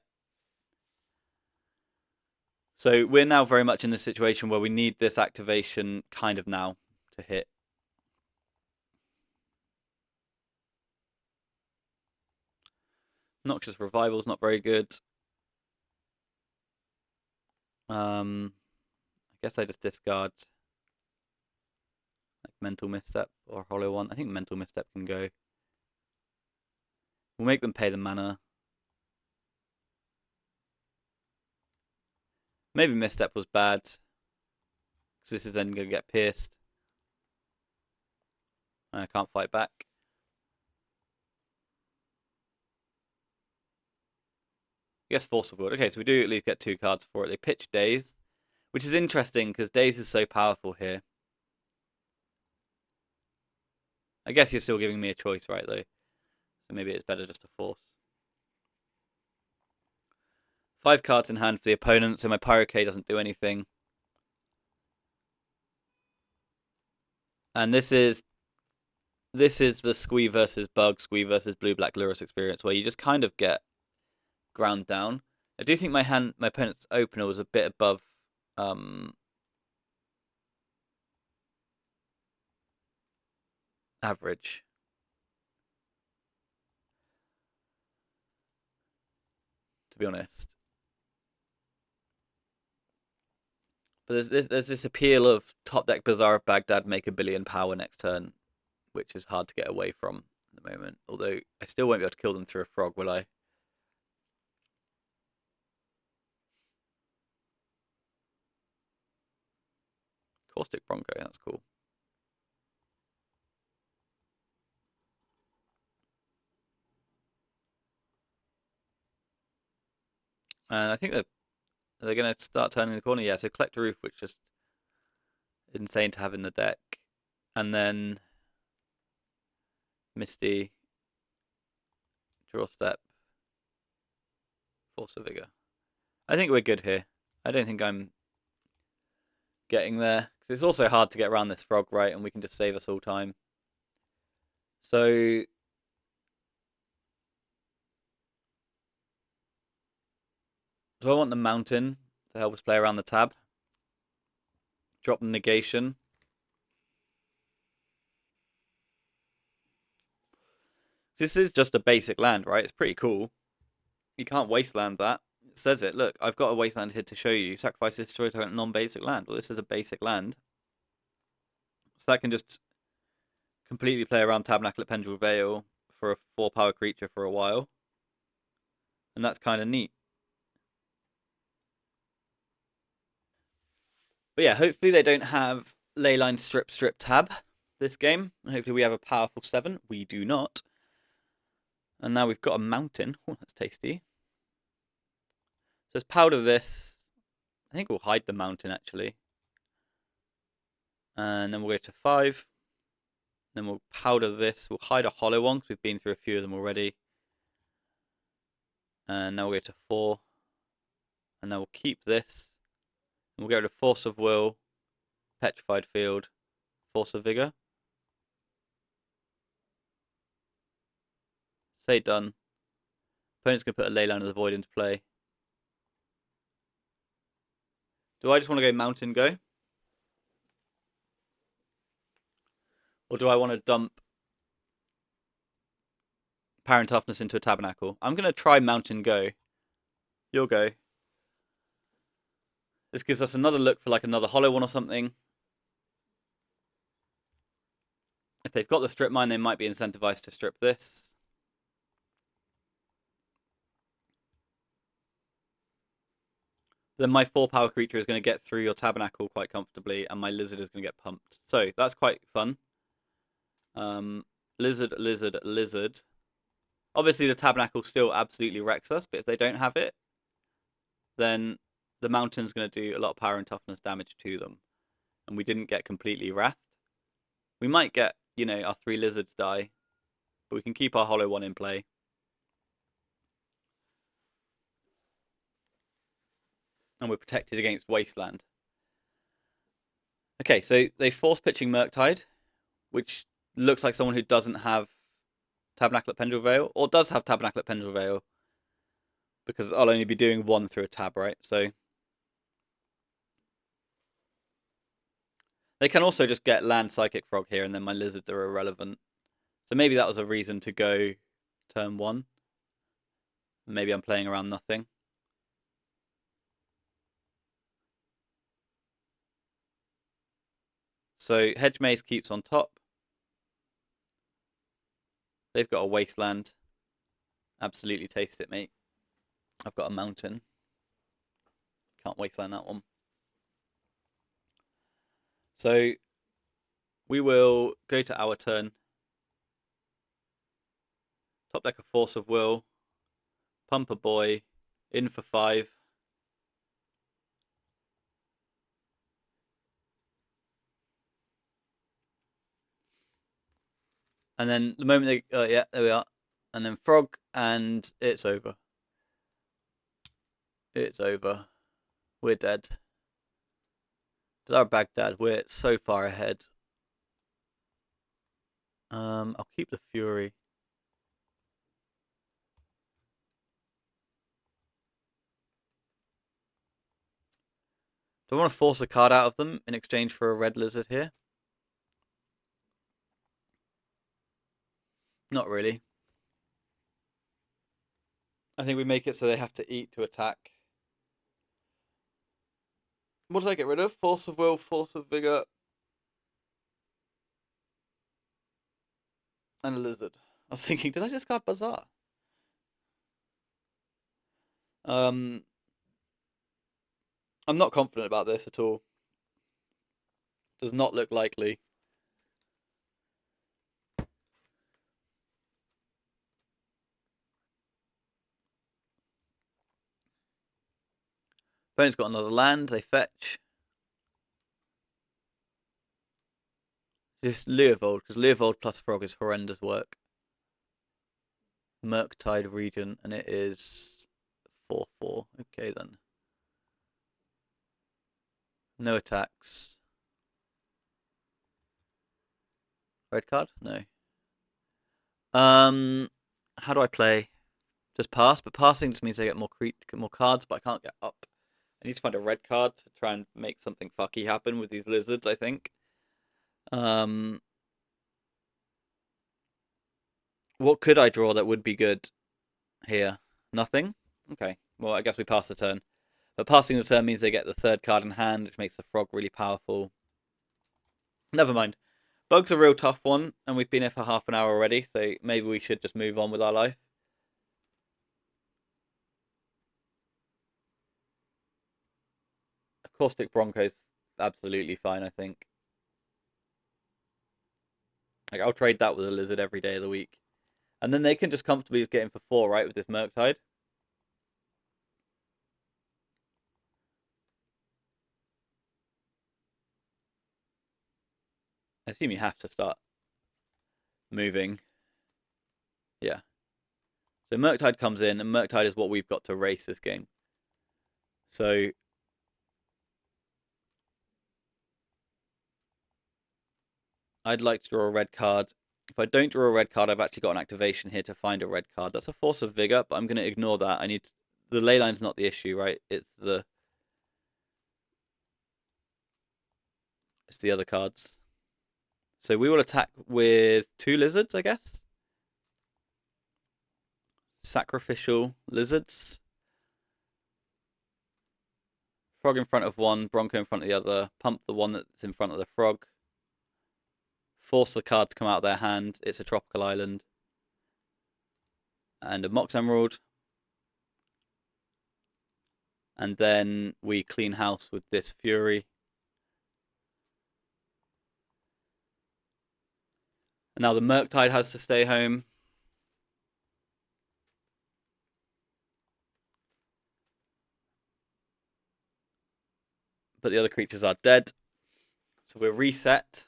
So we're now very much in the situation where we need this activation kind of now to hit. Noxious Revival's not very good. I guess I just discard like Mental Misstep or Hollow One. I think Mental Misstep can go. We'll make them pay the mana. Maybe Misstep was bad, because this is then going to get pierced. I can't fight back. I guess Force of Will. Okay, so we do at least get 2 cards for it. They pitch Daze, which is interesting because Daze is so powerful here. I guess you're still giving me a choice, right, though? So maybe it's better just to force. 5 cards in hand for the opponent, so my Pyrocade doesn't do anything. And this is the Squee versus Bug, Squee versus Blue-Black Lurus experience, where you just kind of get ground down. I do think my opponent's opener was a bit above average. To be honest. But there's this appeal of top deck Bazaar of Baghdad, make 1 billion power next turn, which is hard to get away from at the moment. Although I still won't be able to kill them through a frog, will I? Caustic Bronco, that's cool. And I think they're going to start turning the corner. Yeah, so Collector Roof, which is just insane to have in the deck. And then Misty, Draw Step, Force of Vigor. I think we're good here. I don't think I'm getting there. Because it's also hard to get around this frog, right? And we can just save us all time. So do I want the Mountain to help us play around the tab? Drop the Negation. This is just a basic land, right? It's pretty cool. You can't wasteland that. It says it. Look, I've got a wasteland here to show you. Sacrifice this destroy target non-basic land. Well, this is a basic land. So that can just completely play around Tabernacle at Pendrell Vale for a 4-power creature for a while. And that's kind of neat. But yeah, hopefully they don't have Leyline Strip Tab this game. And hopefully we have a powerful 7. We do not. And now we've got a Mountain. Oh, that's tasty. So let's powder this. I think we'll hide the Mountain, actually. And then we'll go to 5. Then we'll powder this. We'll hide a hollow one because we've been through a few of them already. And now we'll go to 4. And then we'll keep this. And we'll go to Force of Will, Petrified Field, Force of Vigor. Say done. Opponent's going to put a Leyline of the Void into play. Do I just want to go Mountain Go? Or do I want to dump Power and Toughness into a Tabernacle? I'm going to try Mountain Go. You'll go. This gives us another look for like another hollow one or something. If they've got the strip mine, they might be incentivized to strip this. Then my 4-power creature is going to get through your Tabernacle quite comfortably, and my Lizard is going to get pumped. So that's quite fun. Lizard, Lizard, Lizard. Obviously, the Tabernacle still absolutely wrecks us, but if they don't have it, then the Mountain's going to do a lot of power and toughness damage to them. And we didn't get completely wrathed. We might get, our 3 Lizards die, but we can keep our hollow one in play. And we're protected against Wasteland. Okay, so they force pitching Murktide, which looks like someone who doesn't have Tabernacle at Pendrell Vale, or does have Tabernacle at Pendrell Vale, because I'll only be doing one through a tab, right? So they can also just get land Psychic Frog here, and then my lizards are irrelevant. So maybe that was a reason to go turn 1. Maybe I'm playing around nothing. So Hedge Maze keeps on top. They've got a Wasteland. Absolutely taste it, mate. I've got a Mountain. Can't Wasteland that one. So we will go to our turn. Top deck a Force of Will. Pump a Boy. In for 5. And then the moment they... yeah, there we are. And then Frog, and it's over. It's over. We're dead. Bizarre Baghdad, we're so far ahead. I'll keep the Fury. Do I want to force a card out of them in exchange for a red lizard here? Not really. I think we make it so they have to eat to attack. What did I get rid of? Force of Will, Force of Vigor, and a lizard. I was thinking, did I discard Bazaar? I'm not confident about this at all. Does not look likely. Opponent's got another land, they fetch. This Leovold, because Leovold plus Frog is horrendous work. Murktide Regent, and it is 4/4. Okay then. No attacks. Red card? No. How do I play? Just pass, but passing just means I get more cards, but I can't get up. I need to find a red card to try and make something fucky happen with these lizards, I think. What could I draw that would be good here? Nothing? Okay. Well, I guess we pass the turn. But passing the turn means they get the third card in hand, which makes the Frog really powerful. Never mind. Bug's a real tough one, and we've been here for half an hour already, so maybe we should just move on with our life. Caustic Bronco's absolutely fine, I think. Like, I'll trade that with a lizard every day of the week. And then they can just comfortably just get in for 4, right, with this Murktide. I assume you have to start moving. Yeah. So Murktide comes in, and Murktide is what we've got to race this game. So I'd like to draw a red card. If I don't draw a red card, I've actually got an activation here to find a red card. That's a Force of Vigor, but I'm going to ignore that. I need the ley line's not the issue, right? It's the other cards. So we will attack with 2 lizards, I guess. Sacrificial lizards. Frog in front of one, Bronco in front of the other. Pump the one that's in front of the frog. Force the card to come out of their hand. It's a tropical island. And a Mox Emerald. And then we clean house with this Fury. And now the Murktide has to stay home. But the other creatures are dead. So we're reset.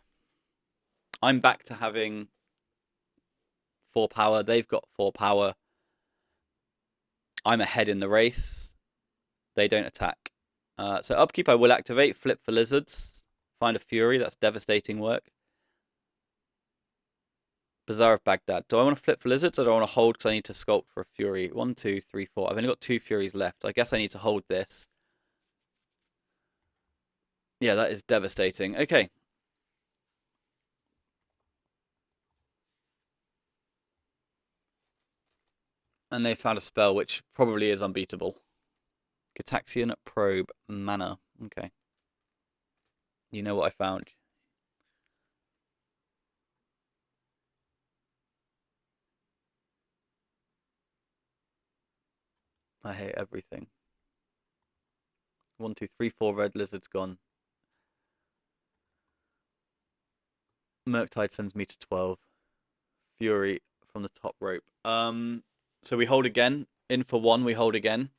I'm back to having 4 power. They've got 4 power. I'm ahead in the race. They don't attack. So upkeep I will activate. Flip for lizards. Find a Fury. That's devastating work. Bazaar of Baghdad. Do I want to flip for lizards or do I want to hold because I need to sculpt for a fury? 1, 2, 3, 4. I've only got 2 furies left. I guess I need to hold this. Yeah, that is devastating. Okay. And they found a spell which probably is unbeatable. Gataxian Probe Mana. Okay. You know what I found. I hate everything. 1, 2, 3, 4 red lizards gone. Murktide sends me to 12. Fury from the top rope. So we hold again. In for 1, we hold again.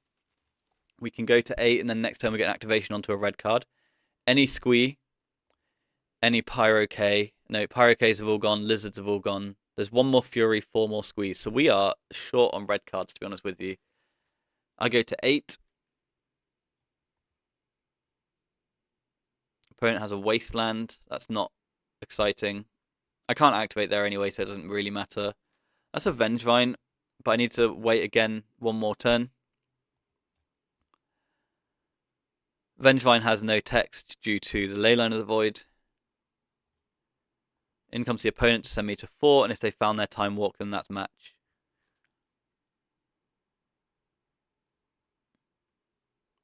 We can go to 8, and then next turn we get an activation onto a red card. Any Squee, any Pyro K. No, Pyro Ks have all gone. Lizards have all gone. There's 1 more Fury, 4 more Squeeze. So we are short on red cards, to be honest with you. I go to 8. Opponent has a Wasteland. That's not exciting. I can't activate there anyway, so it doesn't really matter. That's a Vengevine, but I need to wait again 1 more turn. Vengevine has no text due to the Leyline of the Void. In comes the opponent to send me to 4, and if they found their Time Walk, then that's match.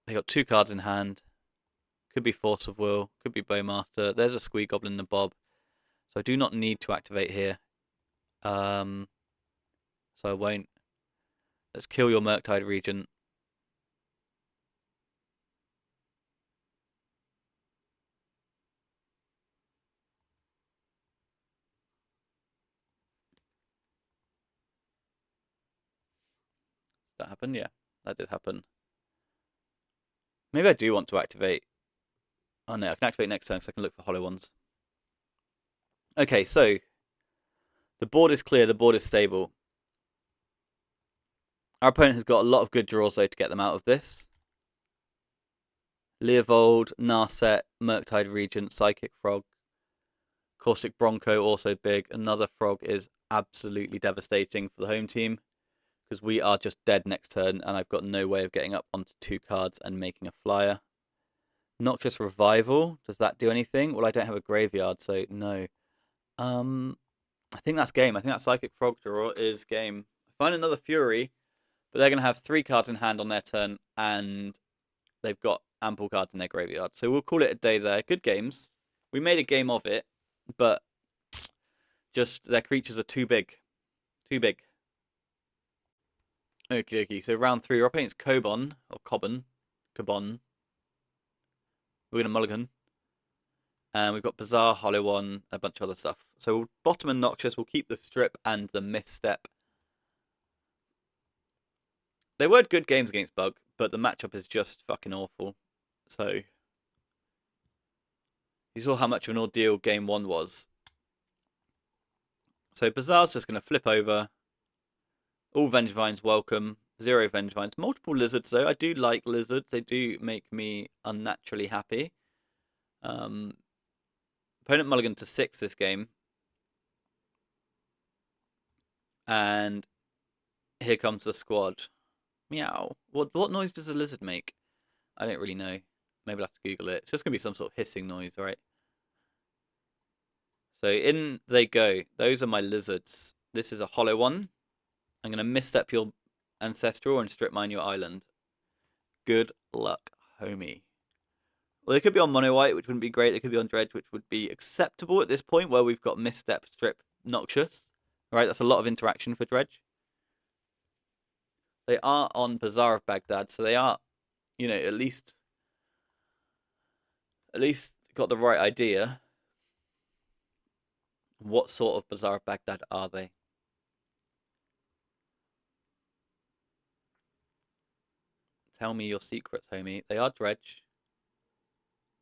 They got 2 cards in hand. Could be Force of Will, could be Bowmaster. There's a Squee Goblin and a Bob. So I do not need to activate here. So I won't. Let's kill your Murktide Regent. That happened? Yeah, that did happen. Maybe I do want to activate. Oh no, I can activate next turn because I can look for hollow ones. Okay, so the board is clear, the board is stable. Our opponent has got a lot of good draws though to get them out of this. Leovold, Narset, Murktide Regent, Psychic Frog, Caustic Bronco also big. Another frog is absolutely devastating for the home team because we are just dead next turn and I've got no way of getting up onto 2 cards and making a flyer. Noxious Revival, does that do anything? Well, I don't have a graveyard, so no. I think that's game. I think that Psychic Frog draw is game. Find another Fury, but they're going to have 3 cards in hand on their turn, and they've got ample cards in their graveyard. So we'll call it a day there. Good games. We made a game of it, but just their creatures are too big. Too big. Okie dokie. So round 3, our opponent's Cobon, or Cobon. Cobon. We're going to mulligan. And we've got Bazaar, Hollow One, a bunch of other stuff. So we'll bottom and Noxious, we'll keep the Strip and the Misstep. They were good games against Bug, but the matchup is just fucking awful. So you saw how much of an ordeal game 1 was. So Bazaar's just going to flip over. All Vengevines welcome. 0 Vengevines. Multiple Lizards though. I do like Lizards. They do make me unnaturally happy. Opponent mulligan to 6 this game. And here comes the squad. Meow. What noise does a lizard make? I don't really know. Maybe I'll have to Google it. It's just going to be some sort of hissing noise, right? So in they go. Those are my lizards. This is a hollow one. I'm going to misstep your ancestral and strip mine your island. Good luck, homie. Well, they could be on mono white, which wouldn't be great. They could be on dredge, which would be acceptable at this point, where we've got misstep, strip, noxious. All right, that's a lot of interaction for dredge. They are on Bazaar of Baghdad, so they are, you know, at least got the right idea. What sort of Bazaar of Baghdad are they? Tell me your secrets, homie. They are dredge.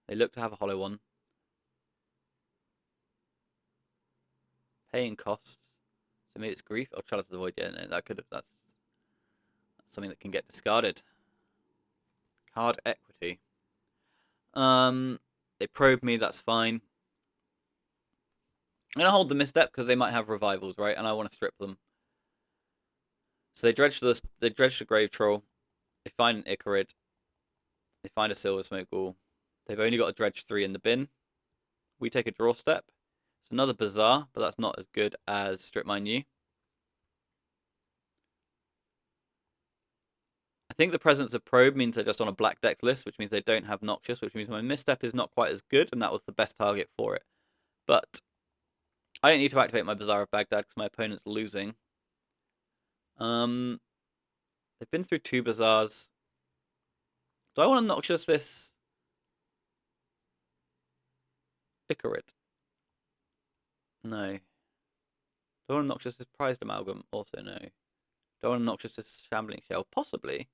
They look to have a hollow one. Paying costs. So maybe it's grief. Oh, Chalice of the Void. Yeah, no, that could have. That's something that can get discarded. Card equity. They probe me. That's fine. I'm gonna hold the misstep because they might have revivals, right? And I want to strip them. So they dredge the grave troll. They find an Icarid. They find a silver smoke ball. They've only got a dredge 3 in the bin. We take a draw step. It's another Bazaar, but that's not as good as Strip Mine You. I think the presence of Probe means they're just on a black deck list, which means they don't have Noxious, which means my misstep is not quite as good, and that was the best target for it. But I don't need to activate my Bazaar of Baghdad because my opponent's losing. They've been through 2 Bazaars. Do I want to Noxious this Icarid? No. Do I want to Noxious this Prized Amalgam? Also no. Do I want to Noxious this Shambling Shell? Possibly.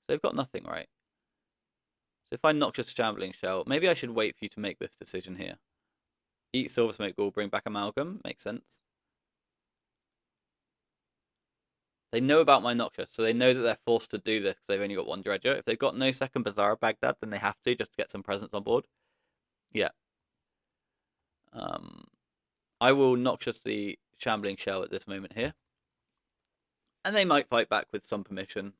So they've got nothing, right? So if I Noxious Shambling Shell, maybe I should wait for you to make this decision here. Eat Silver Smoke Ball, bring back Amalgam. Makes sense. They know about my Noxious, so they know that they're forced to do this because they've only got 1 Dredger. If they've got no second Bazaar of Baghdad, then they have to just to get some presence on board. Yeah. I will Noxious the Shambling Shell at this moment here. And they might fight back with some permission.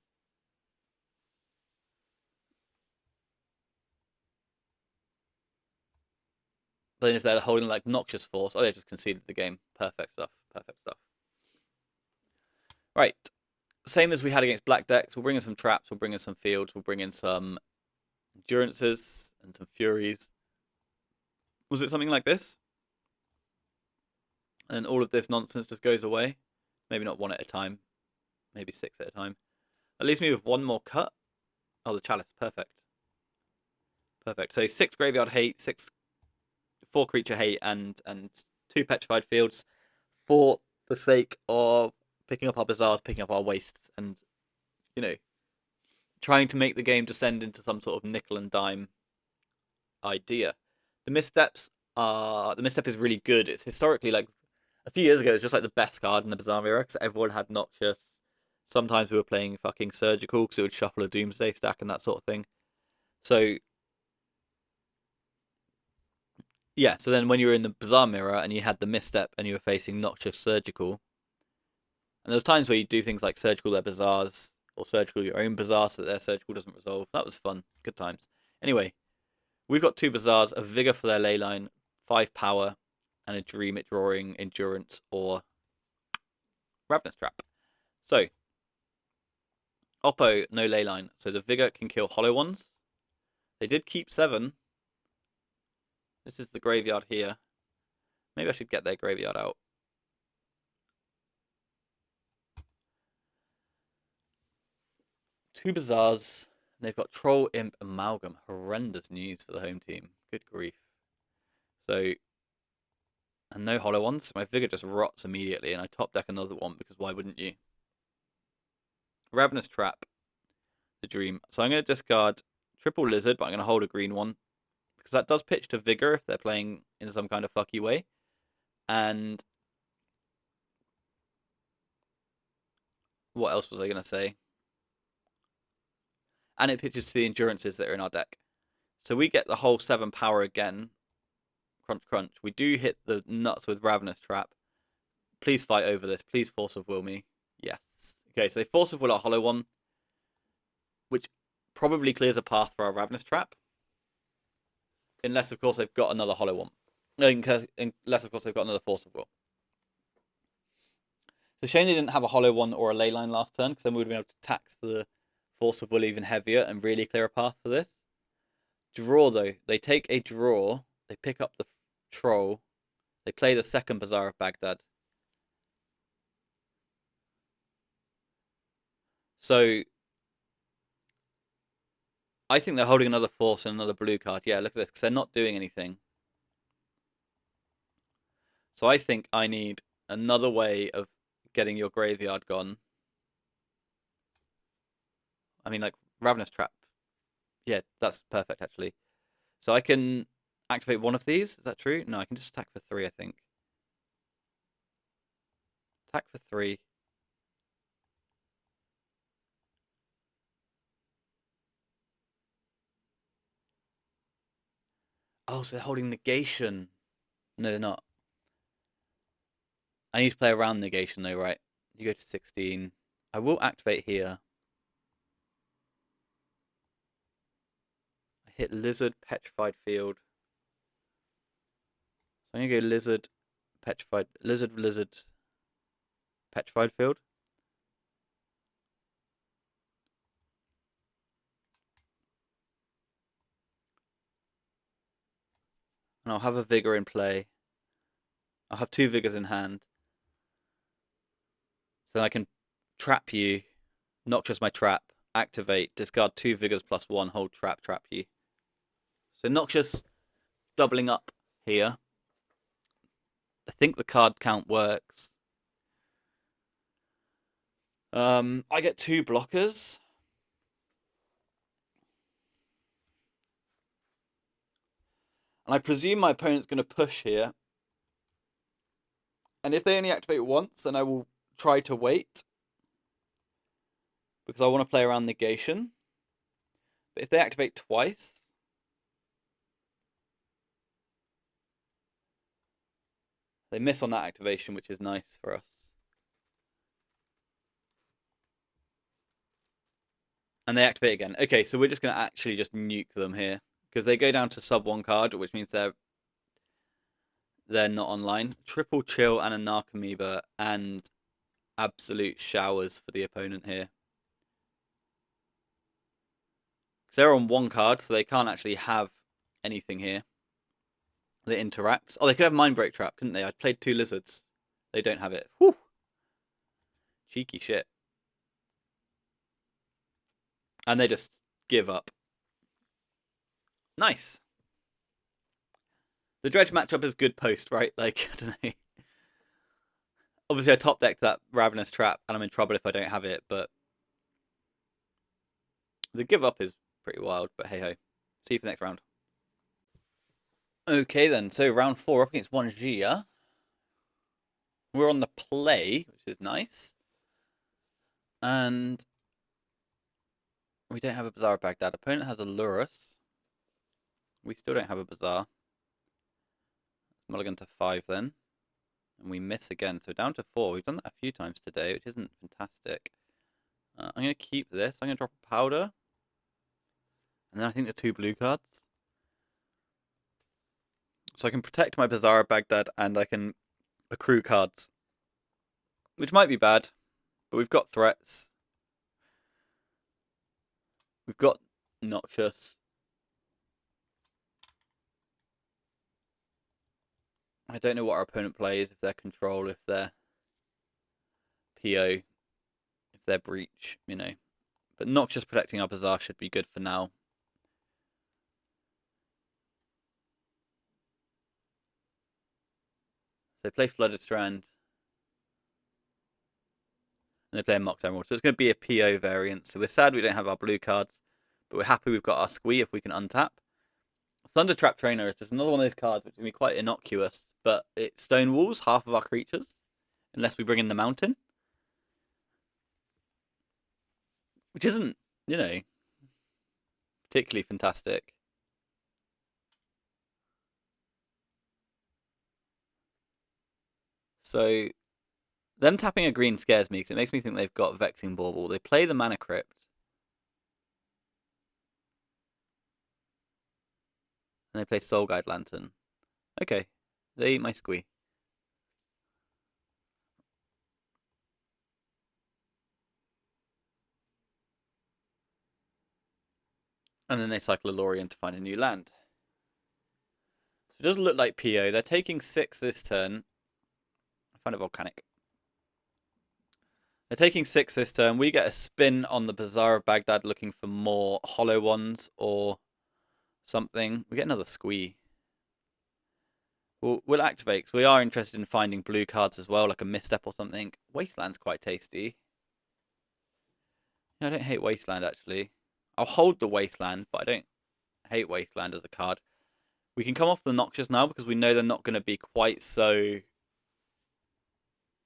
But then if they're holding like Noxious Force, oh, they just conceded the game. Perfect stuff. Perfect stuff. Right. Same as we had against black decks. We'll bring in some traps. We'll bring in some fields. We'll bring in some endurances and some furies. Was it something like this? And all of this nonsense just goes away. Maybe not 1 at a time. Maybe 6 at a time. At least me with 1 more cut. Oh, the chalice. Perfect. Perfect. So 6 graveyard hate, 4 creature hate, and 2 petrified fields for the sake of picking up our bazaars, picking up our wastes, and you know, trying to make the game descend into some sort of nickel and dime idea. The misstep is really good. It's historically like a few years ago. It's just like the best card in the Bazaar era because everyone had Noxious. Sometimes we were playing fucking Surgical because it would shuffle a Doomsday stack and that sort of thing. So yeah, so then when you were in the Bazaar mirror and you had the misstep and you were facing Noxious Surgical, and there was times where you do things like Surgical their Bazaars or Surgical your own Bazaar so that their Surgical doesn't resolve. That was fun. Good times. Anyway, we've got 2 Bazaars, a Vigor for their leyline, 5 power, and a Dream at drawing Endurance or Ravenous Trap. So, Oppo, no leyline. So the Vigor can kill hollow ones. They did keep 7. This is the graveyard here. Maybe I should get their graveyard out. Two Bazaars. They've got Troll, Imp, Amalgam. Horrendous news for the home team. Good grief. So, and no hollow ones. My Vigor just rots immediately, and I top deck another one because why wouldn't you? Ravenous Trap, the Dream. So I'm going to discard Triple Lizard, but I'm going to hold a green one because that does pitch to Vigor if they're playing in some kind of fucky way. And what else was I going to say? And it pitches to the Endurances that are in our deck. So we get the whole 7 power again. Crunch, crunch. We do hit the nuts with Ravenous Trap. Please fight over this. Please Force of Will me. Yes. Okay, so they Force of Will our hollow one, which probably clears a path for our Ravenous Trap. Unless, of course, they've got another hollow one. Unless, of course, they've got another Force of Will. It's a shame they didn't have a hollow one or a ley line last turn, because then we would have been able to tax the Force of Will even heavier and really clear a path for this. Draw, though. They take a draw. They pick up the Troll. They play the second Bazaar of Baghdad. So I think they're holding another Force and another blue card. Yeah, look at this, because they're not doing anything. So I think I need another way of getting your graveyard gone. I mean, like, Ravenous Trap. Yeah, that's perfect, actually. So I can activate one of these. Is that true? No, I can just attack for 3, I think. Attack for 3. Oh, so they're holding negation. No, they're not. I need to play around negation though, right? You go to 16. I will activate here. I hit lizard, petrified field. So I'm gonna go lizard, petrified, lizard, petrified field. And I'll have a vigor in play. I'll have 2 vigors in hand. So then I can trap you, Noxious my trap, activate, discard 2 vigors plus 1, hold trap, trap you. So Noxious doubling up here. I think the card count works. I get 2 blockers. And I presume my opponent's going to push here. And if they only activate once, then I will try to wait. Because I want to play around negation. But if they activate twice, they miss on that activation, which is nice for us. And they activate again. Okay, so we're just going to actually just nuke them here. Because they go down to sub 1 card, which means they're not online. Triple chill and a Narcomoeba and absolute showers for the opponent here. Because they're on 1 card, so they can't actually have anything here that interacts. Oh, they could have Mindbreak Trap, couldn't they? I played 2 lizards. They don't have it. Whew. Cheeky shit. And they just give up. Nice. The Dredge matchup is good post, right? Like, I don't know. Obviously, I top decked that Ravenous Trap, and I'm in trouble if I don't have it, but the give up is pretty wild, but hey ho. See you for the next round. Okay then, so round 4 up against 1G, yeah? We're on the play, which is nice. And we don't have a Bazaar of Baghdad. Opponent has a Lurus. We still don't have a Bazaar. Mulligan to 5 then. And we miss again, so down to 4. We've done that a few times today, which isn't fantastic. I'm going to keep this. I'm going to drop a Powder. And then I think the 2 blue cards. So I can protect my Bazaar of Baghdad and I can accrue cards. Which might be bad, but we've got threats. We've got Noxious. I don't know what our opponent plays, if they're control, if they're PO, if they're breach, you know. But Noxious protecting our Bazaar should be good for now. So they play Flooded Strand. And they play a Mox Emerald. So it's going to be a PO variant. So we're sad we don't have our blue cards. But we're happy we've got our Squee if we can untap. Thunder Trap Trainer is just another one of those cards which can be quite innocuous. But it stonewalls half of our creatures. Unless we bring in the Mountain. Which isn't, you know, particularly fantastic. So them tapping a green scares me because it makes me think they've got Vexing Bauble. They play the Mana Crypt. And they play Soul Guide Lantern. Okay. They eat my Squee. And then they cycle a Lorien to find a new land. So it doesn't look like PO. They're taking 6 this turn. I find it volcanic. They're taking 6 this turn. We get a spin on the Bazaar of Baghdad looking for more hollow ones or something. We get another Squee. We'll activate because we are interested in finding blue cards as well, like a misstep or something. Wasteland's quite tasty. I don't hate Wasteland actually. I'll hold the Wasteland, but I don't hate Wasteland as a card. We can come off the Noxious now because we know they're not going to be quite so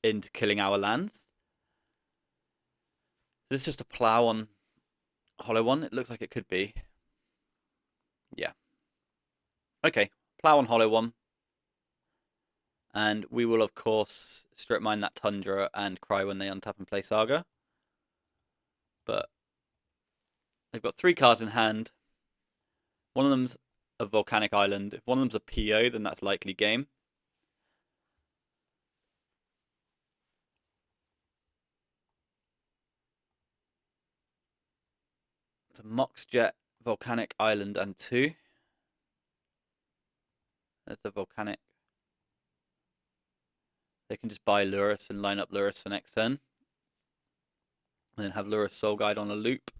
into killing our lands. Is this just a plow on Hollow One? It looks like it could be. Yeah. Okay, plow on Hollow One. And we will, of course, strip mine that Tundra and cry when they untap and play Saga. But they've got 3 cards in hand. One of them's a Volcanic Island. If one of them's a PO, then that's likely game. It's a Moxjet, Volcanic Island, and 2. There's the Volcanic. They can just buy Lurrus and line up Lurrus for next turn. And then have Lurrus Soul Guide on a loop.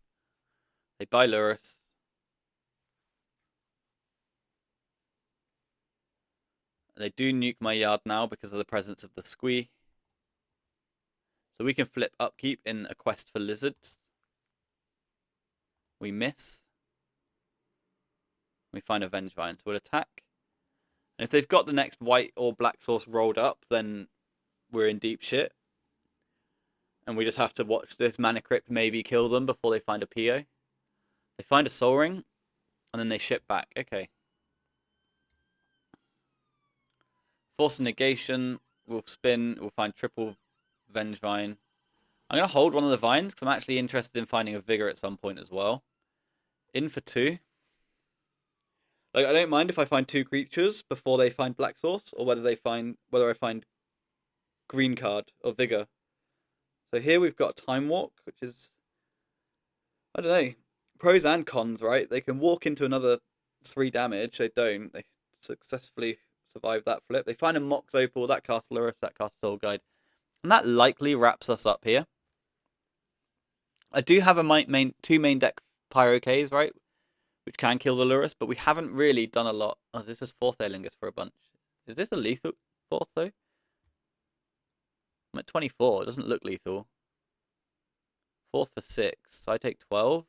They buy Lurrus. They do nuke my yard now because of the presence of the Squee. So we can flip upkeep in a quest for lizards. We miss. We find a Vengevine, so we'll attack. And if they've got the next white or black source rolled up, then we're in deep shit. And we just have to watch this Mana Crypt maybe kill them before they find a PO. They find a Soul Ring, and then they ship back. Okay. Force of Negation. We'll spin. We'll find triple Vengevine. I'm going to hold one of the vines because I'm actually interested in finding a Vigor at some point as well. In for 2. Like, I don't mind if I find 2 creatures before they find Black Source, or whether I find Green Card or Vigor. So here we've got Time Walk, which is, I don't know, pros and cons, right? They can walk into another 3 damage. They don't. They successfully survive that flip. They find a Mox Opal, that casts Lurrus, that casts Soul Guide. And that likely wraps us up here. I do have a 2 main deck Pyro Ks, right? Which can kill the Lurrus, but we haven't really done a lot. Oh, this is 4th Aelingus for a bunch. Is this a lethal 4th, though? I'm at 24. It doesn't look lethal. 4th for 6. So I take 12.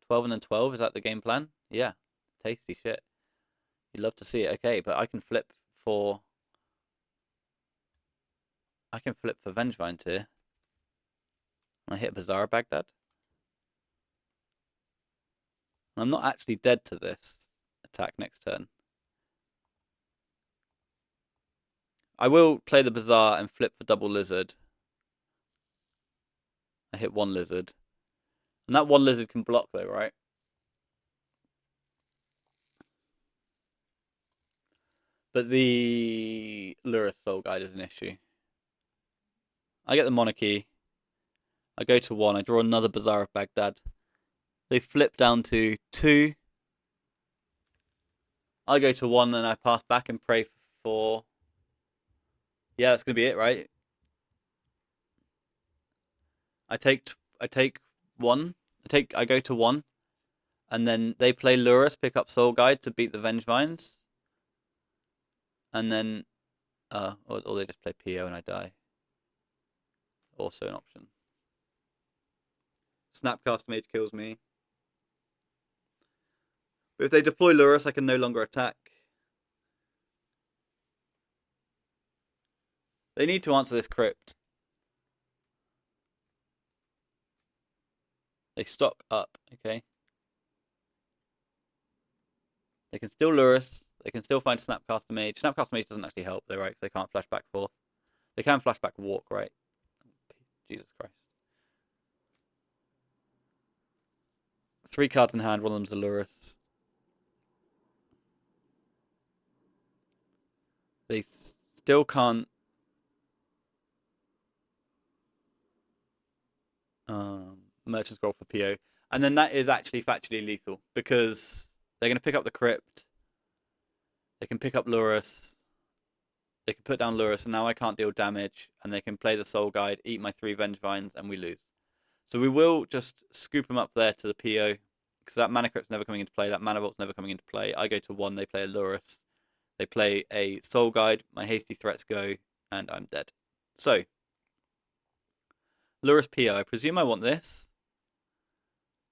12 and then 12. Is that the game plan? Yeah. Tasty shit. You'd love to see it. Okay, but I can flip for... Vengevine here. I hit Bazaar Baghdad. I'm not actually dead to this attack next turn. I will play the Bazaar and flip for double Lizard. I hit 1 Lizard. And that 1 Lizard can block though, right? But the Lurrus Soul Guide is an issue. I get the Monarchy. I go to 1. I draw another Bazaar of Baghdad. They flip down to 2. I go to 1, and I pass back and pray for 4. Yeah, that's going to be it, right? I take 1. I go to 1. And then they play Lurrus, pick up Soul Guide to beat the Vengevines. And then... or they just play PO and I die. Also an option. Snapcast Mage kills me. But if they deploy Lurrus, I can no longer attack. They need to answer this crypt. They stock up, okay? They can still Lurrus. They can still find Snapcaster Mage. Snapcaster Mage doesn't actually help though, right? Because they can't flashback 4th. They can flashback Walk, right? Jesus Christ. 3 cards in hand, one of them's a Lurrus. They still can't... Merchant Scroll for PO. And then that is actually factually lethal. Because they're going to pick up the Crypt. They can pick up Lurrus. They can put down Lurrus, and now I can't deal damage. And they can play the Soul Guide, eat my 3 Vengevines, and we lose. So we will just scoop them up there to the PO. Because that Mana Crypt's never coming into play. That Mana Vault's never coming into play. I go to 1, they play a Lurrus. They play a Soul Guide. My hasty threats go, and I'm dead. So, Lurrus PO. I presume I want this.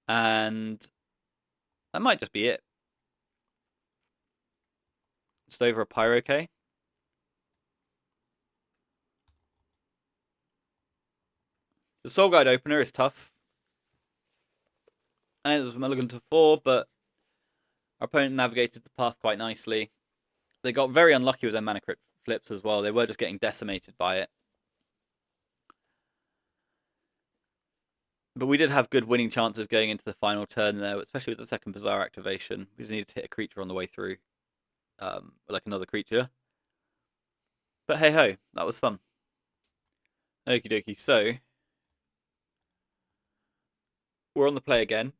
And that might just be it. Just over a Pyro K. The Soul Guide opener is tough. And it was Mulligan to 4, but our opponent navigated the path quite nicely. They got very unlucky with their Mana Crypt flips as well. They were just getting decimated by it. But we did have good winning chances going into the final turn there, especially with the second Bazaar activation. We just needed to hit a creature on the way through, like another creature. But hey ho, that was fun. Okie dokie, so we're on the play again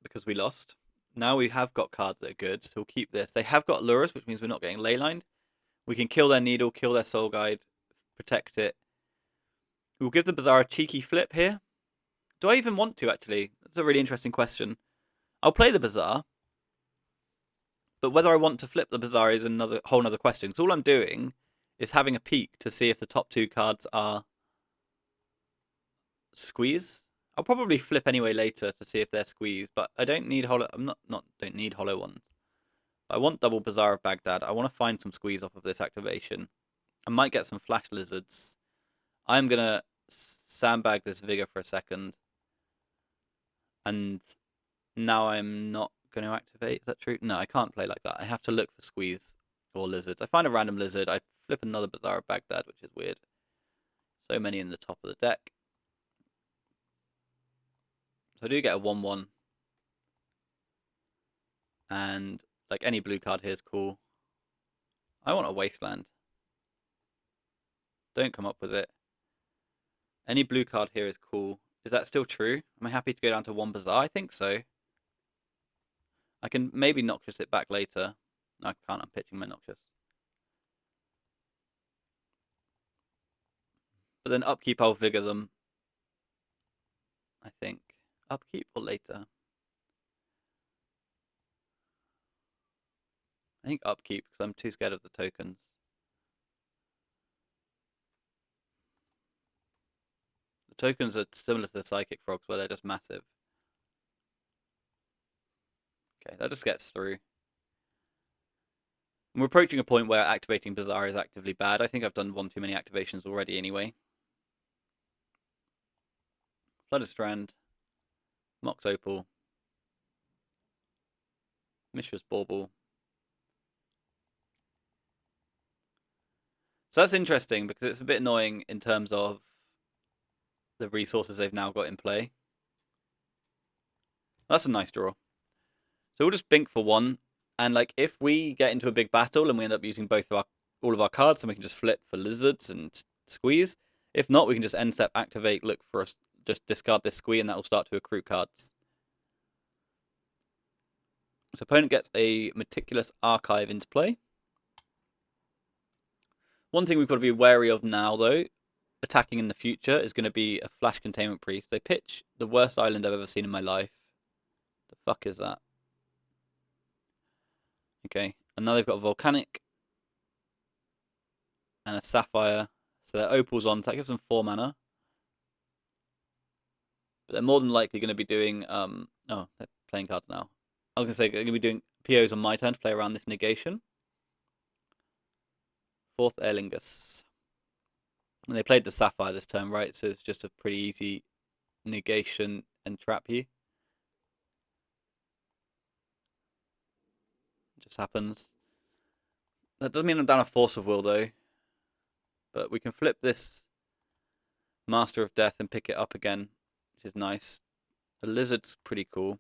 because we lost. Now we have got cards that are good, so we'll keep this. They have got lures, which means we're not getting leylined. We can kill their needle, kill their soul guide, protect it. We'll give the Bazaar a cheeky flip here. Do I even want to, actually? That's a really interesting question. I'll play the Bazaar, but whether I want to flip the Bazaar is another whole other question. So all I'm doing is having a peek to see if the top two cards are squeeze. I'll probably flip anyway later to see if they're squeeze, but I don't need hollow. I'm not don't need hollow ones. I want double Bazaar of Baghdad. I want to find some squeeze off of this activation. I might get some flash lizards. I'm gonna sandbag this vigor for a second, and now I'm not going to activate. Is that true? No, I can't play like that. I have to look for squeeze or lizards. I find a random lizard. I flip another Bazaar of Baghdad, which is weird. So many in the top of the deck. So I do get a 1/1. And like any blue card here is cool. I want a wasteland. Don't come up with it. Any blue card here is cool. Is that still true? Am I happy to go down to 1 Bazaar? I think so. I can maybe Noxious it back later. No, I can't. I'm pitching my Noxious. But then upkeep, I'll vigor them. I think. Upkeep or later? I think upkeep because I'm too scared of the tokens. The tokens are similar to the Psychic Frogs where they're just massive. Okay, that just gets through. We're approaching a point where activating Bazaar is actively bad. I think I've done one too many activations already anyway. Flooded Strand. Mox Opal. Mishra's Bauble. So that's interesting because it's a bit annoying in terms of the resources they've now got in play. That's a nice draw. So we'll just bink for 1. And like if we get into a big battle and we end up using all of our cards, then we can just flip for lizards and squeeze. If not, we can just end step activate, look for us, just discard this squeeze, and that will start to accrue cards. So opponent gets a Meticulous Archive into play. One thing we've got to be wary of now, though, attacking in the future, is going to be a Flash Containment Priest. They pitch the worst island I've ever seen in my life. The fuck is that? Okay, and now they've got a Volcanic and a Sapphire. So their Opal's on, so that gives them 4 mana. But they're more than likely going to be doing... oh, they're playing cards now. I was going to say, they're going to be doing POs on my turn to play around this negation. 4th Aerlingus. And they played the Sapphire this turn, right? So it's just a pretty easy negation and trap you. It just happens. That doesn't mean I'm down a Force of Will, though. But we can flip this Master of Death and pick it up again, which is nice. The Lizard's pretty cool.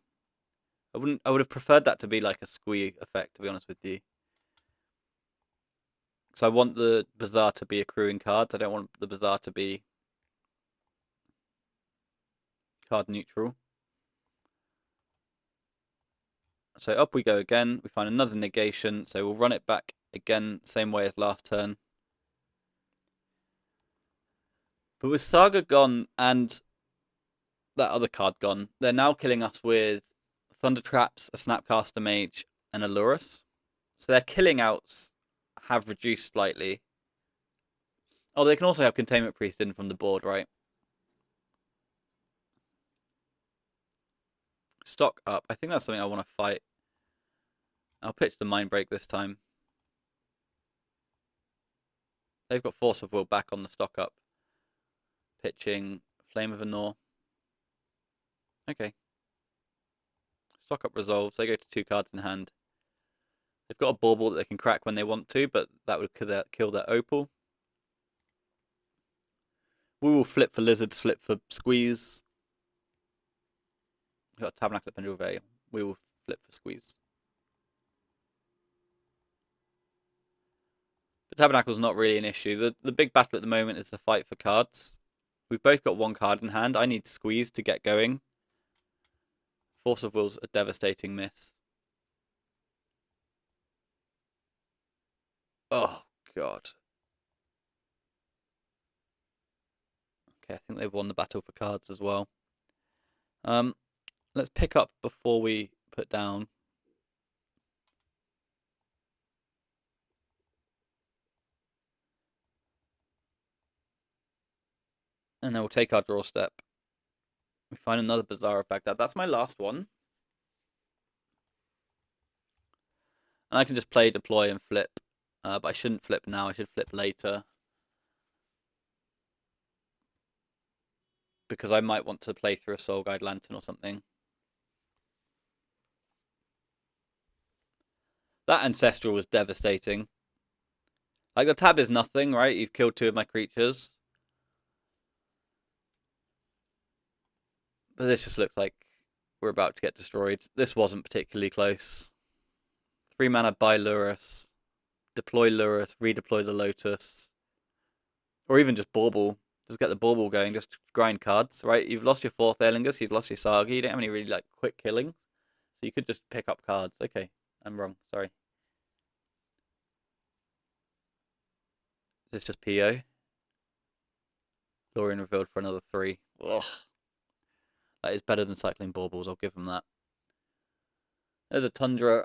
I would have preferred that to be like a squee effect, to be honest with you. So I want the Bazaar to be accruing cards. I don't want the Bazaar to be card neutral. So up we go again. We find another negation. So we'll run it back again, same way as last turn. But with Saga gone and that other card gone, they're now killing us with Thunder Traps, a Snapcaster Mage, and a Lurus. So their killing outs have reduced slightly. Oh, they can also have Containment Priest in from the board, right? Stock up. I think that's something I want to fight. I'll pitch the Mind Break this time. They've got Force of Will back on the stock up. Pitching Flame of Anor. Okay. Stock up resolves. They go to 2 cards in hand. They've got a bauble that they can crack when they want to, but that would kill their opal. We will flip for lizards, flip for squeeze. We've got Tabernacle at Pendule Vale. We will flip for squeeze. But Tabernacle's not really an issue. The big battle at the moment is the fight for cards. We've both got one card in hand. I need squeeze to get going. Force of Will's a devastating miss. Oh, God. Okay, I think they've won the battle for cards as well. Let's pick up before we put down. And then we'll take our draw step. We find another Bazaar of Baghdad. That's my last one. And I can just play, deploy, and flip. But I shouldn't flip now. I should flip later. Because I might want to play through a Soul Guide Lantern or something. That Ancestral was devastating. Like, the tab is nothing, right? You've killed 2 of my creatures. But this just looks like we're about to get destroyed. This wasn't particularly close. 3 mana, buy Lurrus. Deploy Lurrus, redeploy the Lotus. Or even just Bauble. Just get the Bauble going, just grind cards, right? You've lost your 4th Erlingus, you've lost your Saga, you don't have any really, like, quick killing. So you could just pick up cards. Okay, I'm wrong, sorry. Is this just PO? Lorien revealed for another 3. Ugh. That is better than cycling Baubles, I'll give them that. There's a Tundra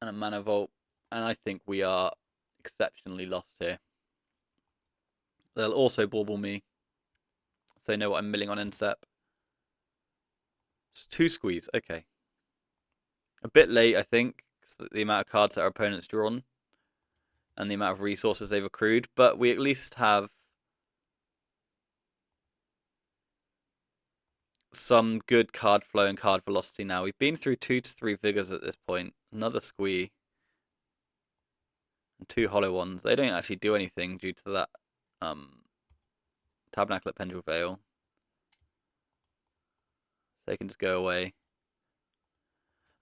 and a Mana Vault, and I think we are exceptionally lost here. They'll also Bauble me, so they know what I'm milling on end step. It's 2 squeeze, okay. A bit late, I think, because the amount of cards that our opponent's drawn and the amount of resources they've accrued, but we at least have some good card flow and card velocity now. We've been through 2 to 3 Vigors at this point. Another Squee. And 2 hollow ones. They don't actually do anything due to that Tabernacle at Pendule Vale. So they can just go away.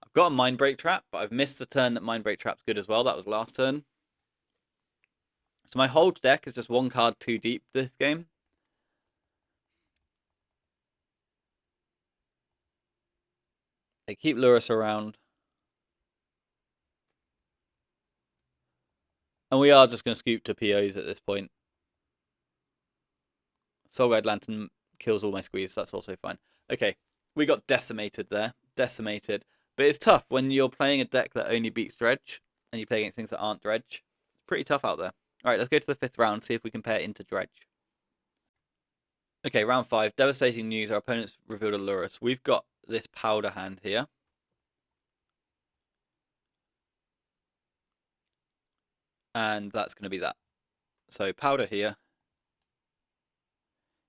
I've got a Mindbreak Trap, but I've missed the turn that Mindbreak Trap's good as well. That was last turn. So my whole deck is just 1 card too deep this game. They keep Lurrus around. And we are just going to scoop to POs at this point. Soul Guide Lantern kills all my squeeze. That's also fine. Okay, we got decimated there. Decimated. But it's tough when you're playing a deck that only beats Dredge and you play against things that aren't Dredge. It's pretty tough out there. All right, let's go to the 5th round, see if we can pair it into Dredge. Okay, round 5. Devastating news. Our opponent's revealed a Lurrus. We've got this Powder hand here. And that's going to be that. So Powder here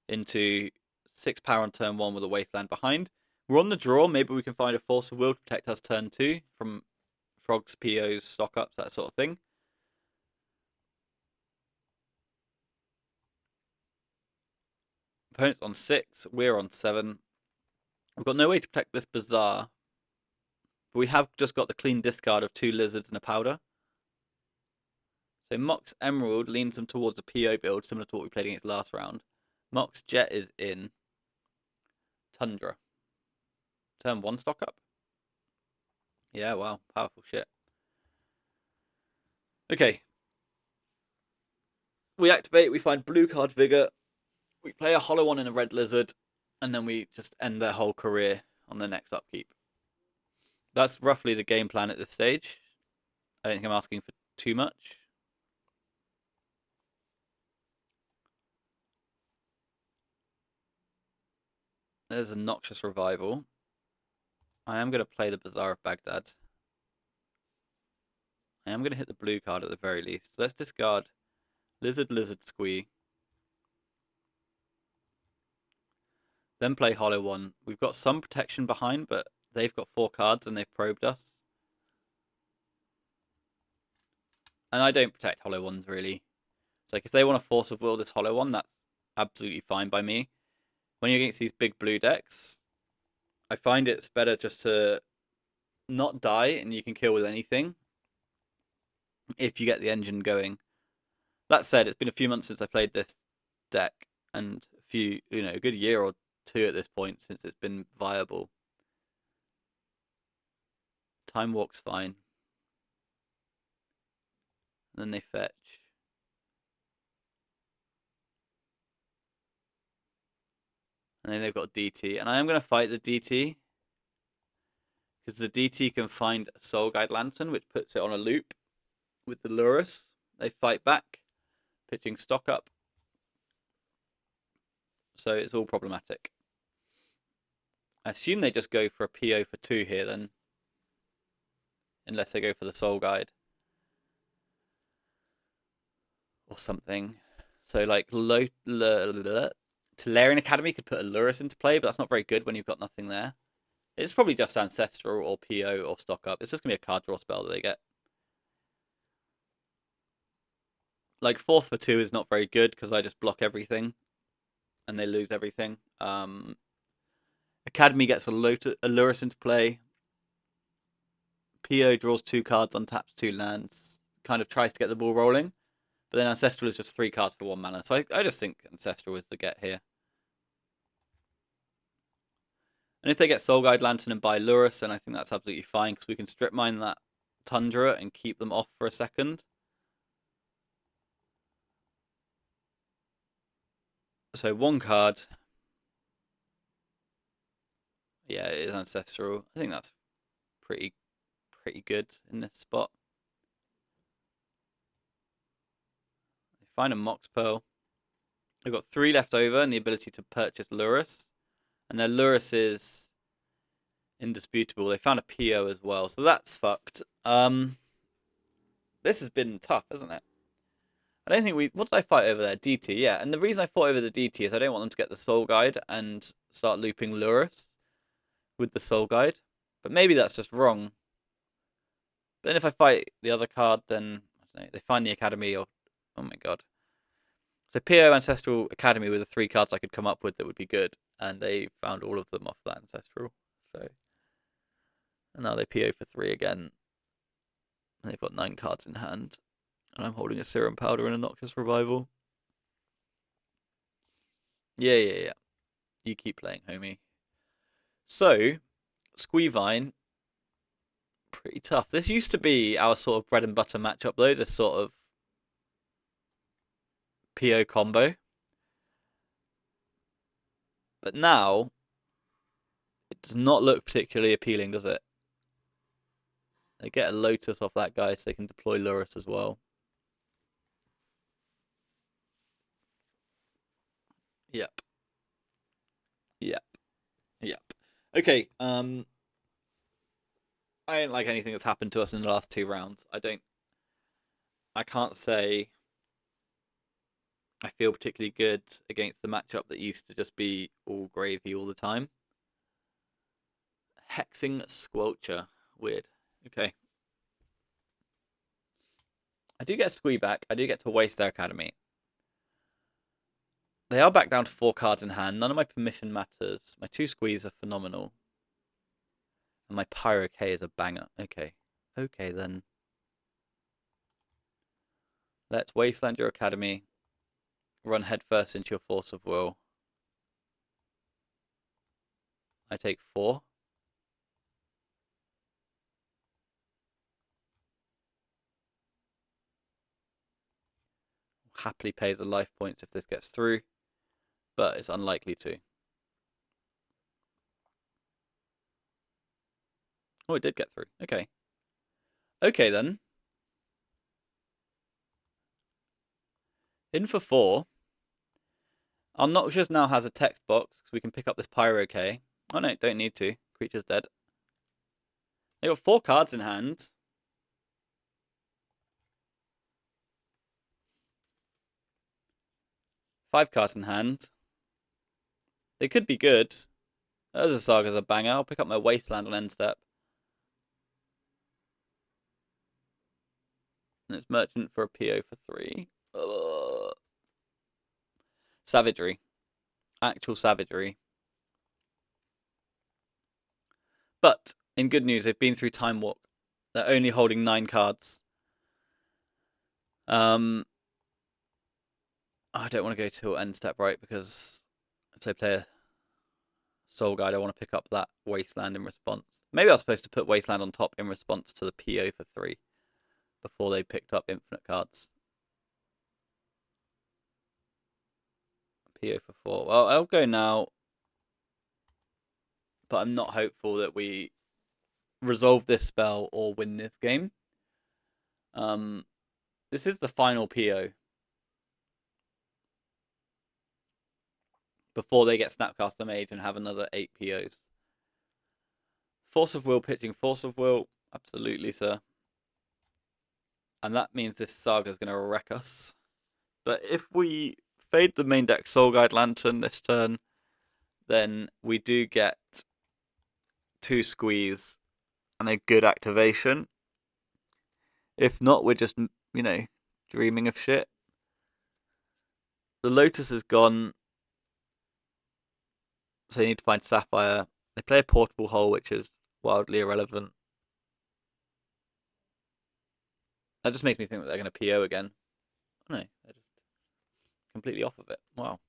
into 6 power on turn 1 with a Wasteland behind. We're on the draw. Maybe we can find a Force of Will to protect us turn 2 from Frogs, POs, stock ups, that sort of thing. Opponent's on 6. We're on 7. We've got no way to protect this Bazaar. But we have just got the clean discard of 2 Lizards and a Powder. So Mox Emerald leans them towards a PO build, similar to what we played against last round. Mox Jet is in. Tundra. Turn 1 stock up. Yeah, wow. Powerful shit. Okay. We activate, we find blue card Vigor. We play a hollow one and a red lizard. And then we just end their whole career on the next upkeep. That's roughly the game plan at this stage. I don't think I'm asking for too much. There's a Noxious Revival. I am going to play the Bazaar of Baghdad. I am going to hit the blue card at the very least. Let's discard Lizard, Lizard, Squee. Then play Hollow One. We've got some protection behind, but they've got 4 cards and they've probed us. And I don't protect hollow ones, really. It's like, if they want to Force of Will this hollow one, that's absolutely fine by me. When you're against these big blue decks, I find it's better just to not die, and you can kill with anything if you get the engine going. That said, it's been a few months since I played this deck, and a good year or two at this point since it's been viable. Time Walk's fine. And then they fetch. And then they've got DT. And I am going to fight the DT, because the DT can find a Soul Guide Lantern, which puts it on a loop with the Lurus. They fight back, pitching stock up. So it's all problematic. I assume they just go for a PO for 2 here then. Unless they go for the Soul Guide. Or something. So like Pllaying Academy could put a Lurus into play, but that's not very good when you've got nothing there. It's probably just Ancestral or PO or stock up. It's just going to be a card draw spell that they get. Like, fourth for 2 is not very good because I just block everything and they lose everything. Academy gets a Lurus into play. PO draws 2 cards, untaps 2 lands, kind of tries to get the ball rolling. But then Ancestral is just 3 cards for 1 mana. So I just think Ancestral is the get here. And if they get Soul Guide Lantern and buy Lurus, then I think that's absolutely fine, because we can strip mine that Tundra and keep them off for a second. So 1 card. Yeah, it is Ancestral. I think that's pretty good in this spot. They find a Mox Pearl. They've got 3 left over and the ability to purchase Lurus. And their Lurus is indisputable. They found a PO as well, so that's fucked. This has been tough, hasn't it? I don't think what did I fight over there? DT, yeah. And the reason I fought over the DT is I don't want them to get the Soul Guide and start looping Lurus with the Soul Guide. But maybe that's just wrong. But then if I fight the other card, then I don't know, they find the Academy, or oh my god. So PO Ancestral Academy were the 3 cards I could come up with that would be good, and they found all of them off that Ancestral. So, and now they PO for 3 again. And they've got 9 cards in hand. And I'm holding a Serum Powder and a Noxious Revival. Yeah. You keep playing, homie. So, SqueeVine, pretty tough. This used to be our sort of bread and butter matchup, though. This sort of PO combo. But now, it does not look particularly appealing, does it? They get a Lotus off that guy, so they can deploy Lurus as well. Yep. Okay, I don't like anything that's happened to us in the last 2 rounds. I can't say I feel particularly good against the matchup that used to just be all gravy all the time. Hexing Squelcher. Weird. Okay. I do get a Squee back. I do get to waste their Academy. They are back down to 4 cards in hand. None of my permission matters. My 2 Squees are phenomenal. And my Pyro K is a banger. Okay. Okay, then. Let's wasteland your Academy. Run headfirst into your Force of Will. I take 4. Happily pays the life points if this gets through, but it's unlikely to. Oh, it did get through. Okay. Okay, then. In for 4. Our Noxious now has a text box, so we can pick up this Pyro K. Oh no, don't need to. Creature's dead. They got 4 cards in hand. Five cards in hand. They could be good. Urza Saga's a banger. I'll pick up my Wasteland on end step. And it's Merchant for a PO for 3. Savagery. Actual savagery. But, in good news, they've been through Time Walk. They're only holding 9 cards. I don't want to go to end step right because if they play a Soul Guide, I want to pick up that Wasteland in response. Maybe I was supposed to put Wasteland on top in response to the PO for 3 before they picked up infinite cards. PO for 4. Well, I'll go now, but I'm not hopeful that we resolve this spell or win this game. This is the final PO before they get Snapcaster Mage and have another 8 POs. Force of Will pitching Force of Will. Absolutely, sir. And that means this Saga is going to wreck us. But if we fade the main deck Soul Guide Lantern this turn, then we do get 2 squeeze and a good activation. If not, we're just, dreaming of shit. The Lotus is gone, so you need to find Sapphire. They play a Portable Hole, which is wildly irrelevant. That just makes me think that they're going to PO again. Oh, no, they're just completely off of it. Wow.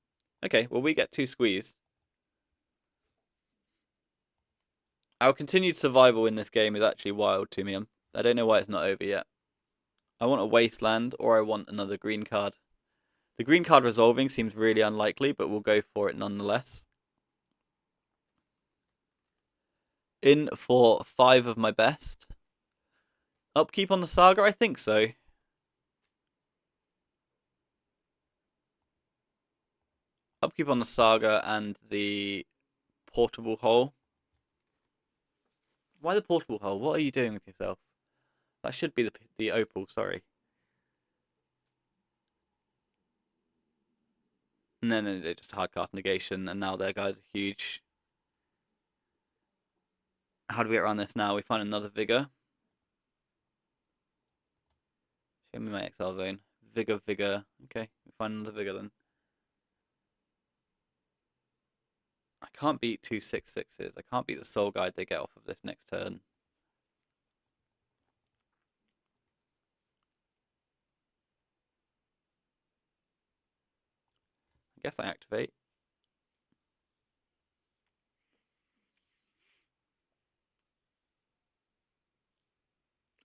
Okay, well, we get 2 squeeze. Our continued survival in this game is actually wild to me. I don't know why it's not over yet. I want a Wasteland or I want another green card. The green card resolving seems really unlikely, but we'll go for it nonetheless. In for 5 of my best. Upkeep on the Saga? I think so. Upkeep on the Saga and the Portable Hole. Why the Portable Hole? What are you doing with yourself? That should be the Opal, sorry. No, they just hardcast negation, and now their guys are huge. How do we get around this now? We find another Vigor. Show me my Exile Zone. Vigor. Okay, we find another Vigor then. I can't beat 2 6/6s. I can't beat the Soul Guide they get off of this next turn. I guess I activate.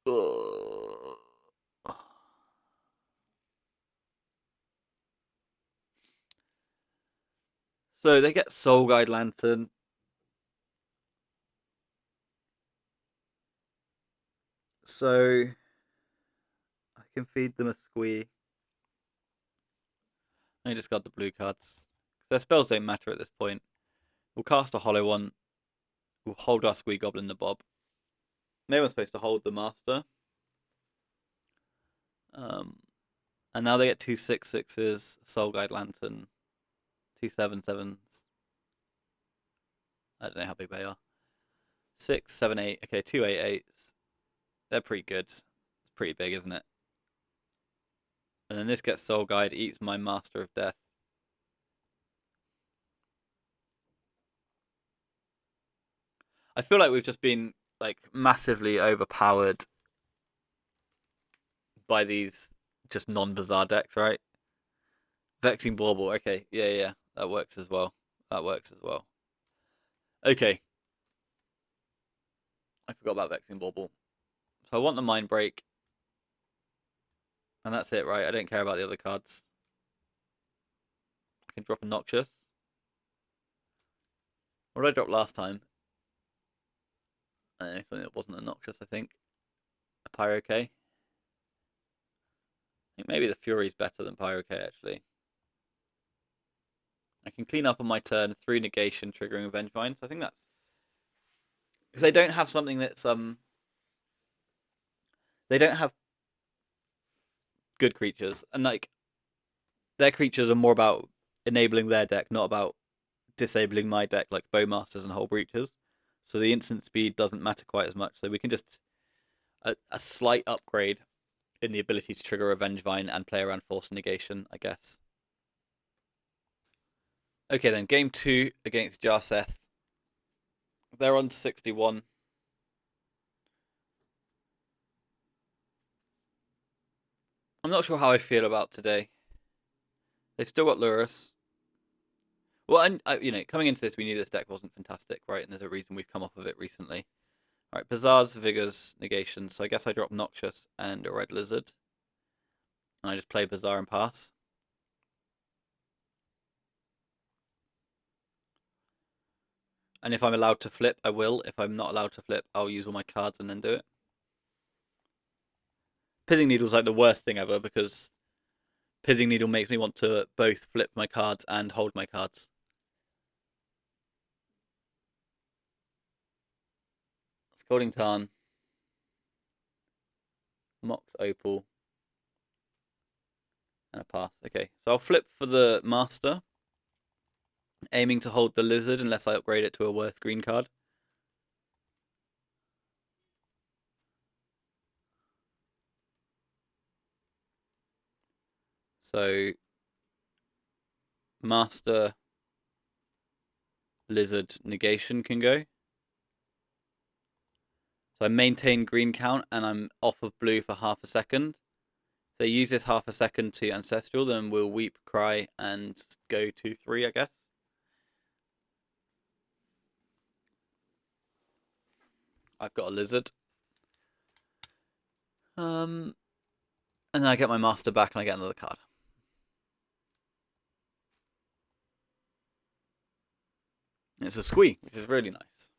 Ugh. So they get Soul Guide Lantern. So I can feed them a Squee. I just got the blue cards. Because their spells don't matter at this point. We'll cast a Hollow one. We'll hold our Squee Goblin the Bob. They were supposed to hold the Master. And now they get 2 6/6s, Soul Guide Lantern, 2 7/7s. I don't know how big they are. 6, 7, 8. Okay, 2 8/8s. They're pretty good. It's pretty big, isn't it? And then this gets Soul Guide, eats my Master of Death. I feel like we've just been massively overpowered by these just non-bizarre decks, right? Vexing Bauble. Okay, yeah, that works as well. Okay. I forgot about Vexing Bauble. So I want the Mind Break. And that's it, right? I don't care about the other cards. I can drop a Noxious. What did I drop last time? Something that wasn't a Noxious, I think. A Pyro K. I think maybe the Fury's better than Pyro K, actually. I can clean up on my turn through negation, triggering Vengevine. So I think that's because they don't have something that's they don't have good creatures, and their creatures are more about enabling their deck, not about disabling my deck, like Bowmasters and Whole Breachers. So the instant speed doesn't matter quite as much. So we can just a slight upgrade in the ability to trigger Revenge Vine and play around Force Negation, I guess. Okay then, game 2 against Jarseth. They're on to 61. I'm not sure how I feel about today. They've still got Lurus. Well, and coming into this, we knew this deck wasn't fantastic, right? And there's a reason we've come off of it recently. All right, Bazaar's, Vigor's, Negation. So I guess I drop Noxious and a Red Lizard. And I just play Bazaar and pass. And if I'm allowed to flip, I will. If I'm not allowed to flip, I'll use all my cards and then do it. Pithing Needle's like the worst thing ever because Pithing Needle makes me want to both flip my cards and hold my cards. Scalding Tarn. Mox Opal. And a pass. Okay, so I'll flip for the Master. Aiming to hold the Lizard unless I upgrade it to a worse green card. So, Master, Lizard, Negation can go. So I maintain green count and I'm off of blue for half a second. If they use this half a second to Ancestral, then we'll Weep, Cry, and go 2-3, I guess. I've got a Lizard. And then I get my Master back and I get another card. It's a Squee, which is really nice.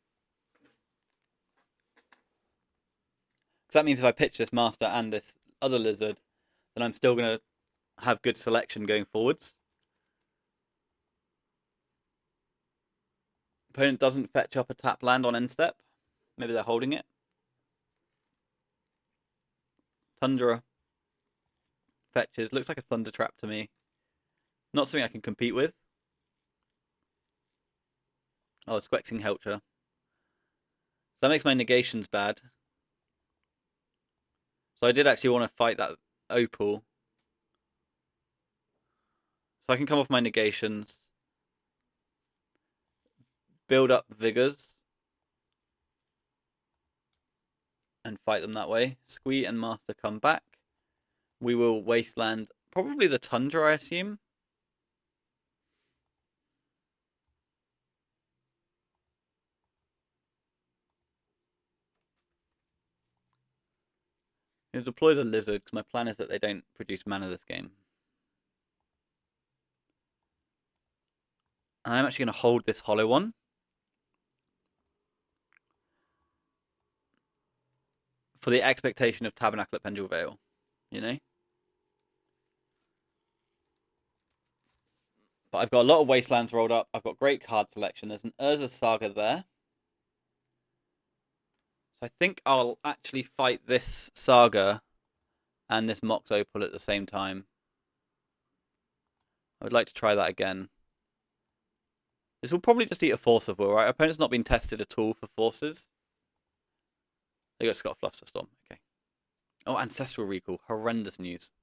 Because that means if I pitch this Master and this other Lizard, then I'm still going to have good selection going forwards. Opponent doesn't fetch up a tap land on end step. Maybe they're holding it. Tundra fetches. Looks like a Thunder Trap to me. Not something I can compete with. Oh, Squexing Helcher. So that makes my negations bad. So I did actually want to fight that Opal. So I can come off my negations. Build up Vigors. And fight them that way. Squee and Master come back. We will Wasteland. Probably the Tundra, I assume. I'm going to deploy the Lizard because my plan is that they don't produce mana this game. And I'm actually going to hold this Hollow one. For the expectation of Tabernacle at Pendule Vale, you know? But I've got a lot of Wastelands rolled up. I've got great card selection. There's an Urza Saga there. So I think I'll actually fight this Saga and this Mox Opal at the same time. I would like to try that again. This will probably just eat a Force of Will, right? Our opponent's not been tested at all for Forces. They got Scott Flusterstorm. Okay. Oh, Ancestral Recall. Horrendous news.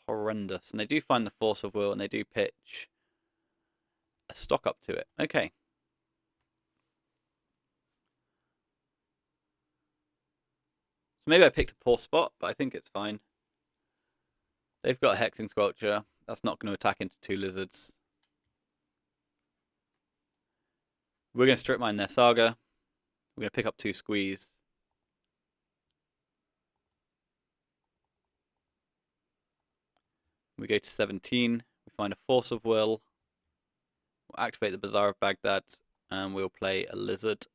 Horrendous. And they do find the Force of Will and they do pitch a stock up to it. Okay. So maybe I picked a poor spot, but I think it's fine. They've got a Hexing Sculpture. That's not going to attack into 2 Lizards. We're going to strip mine their Saga. We're going to pick up 2 Squeeze. We go to 17. We find a Force of Will. We'll activate the Bazaar of Baghdad. And we'll play a Lizard.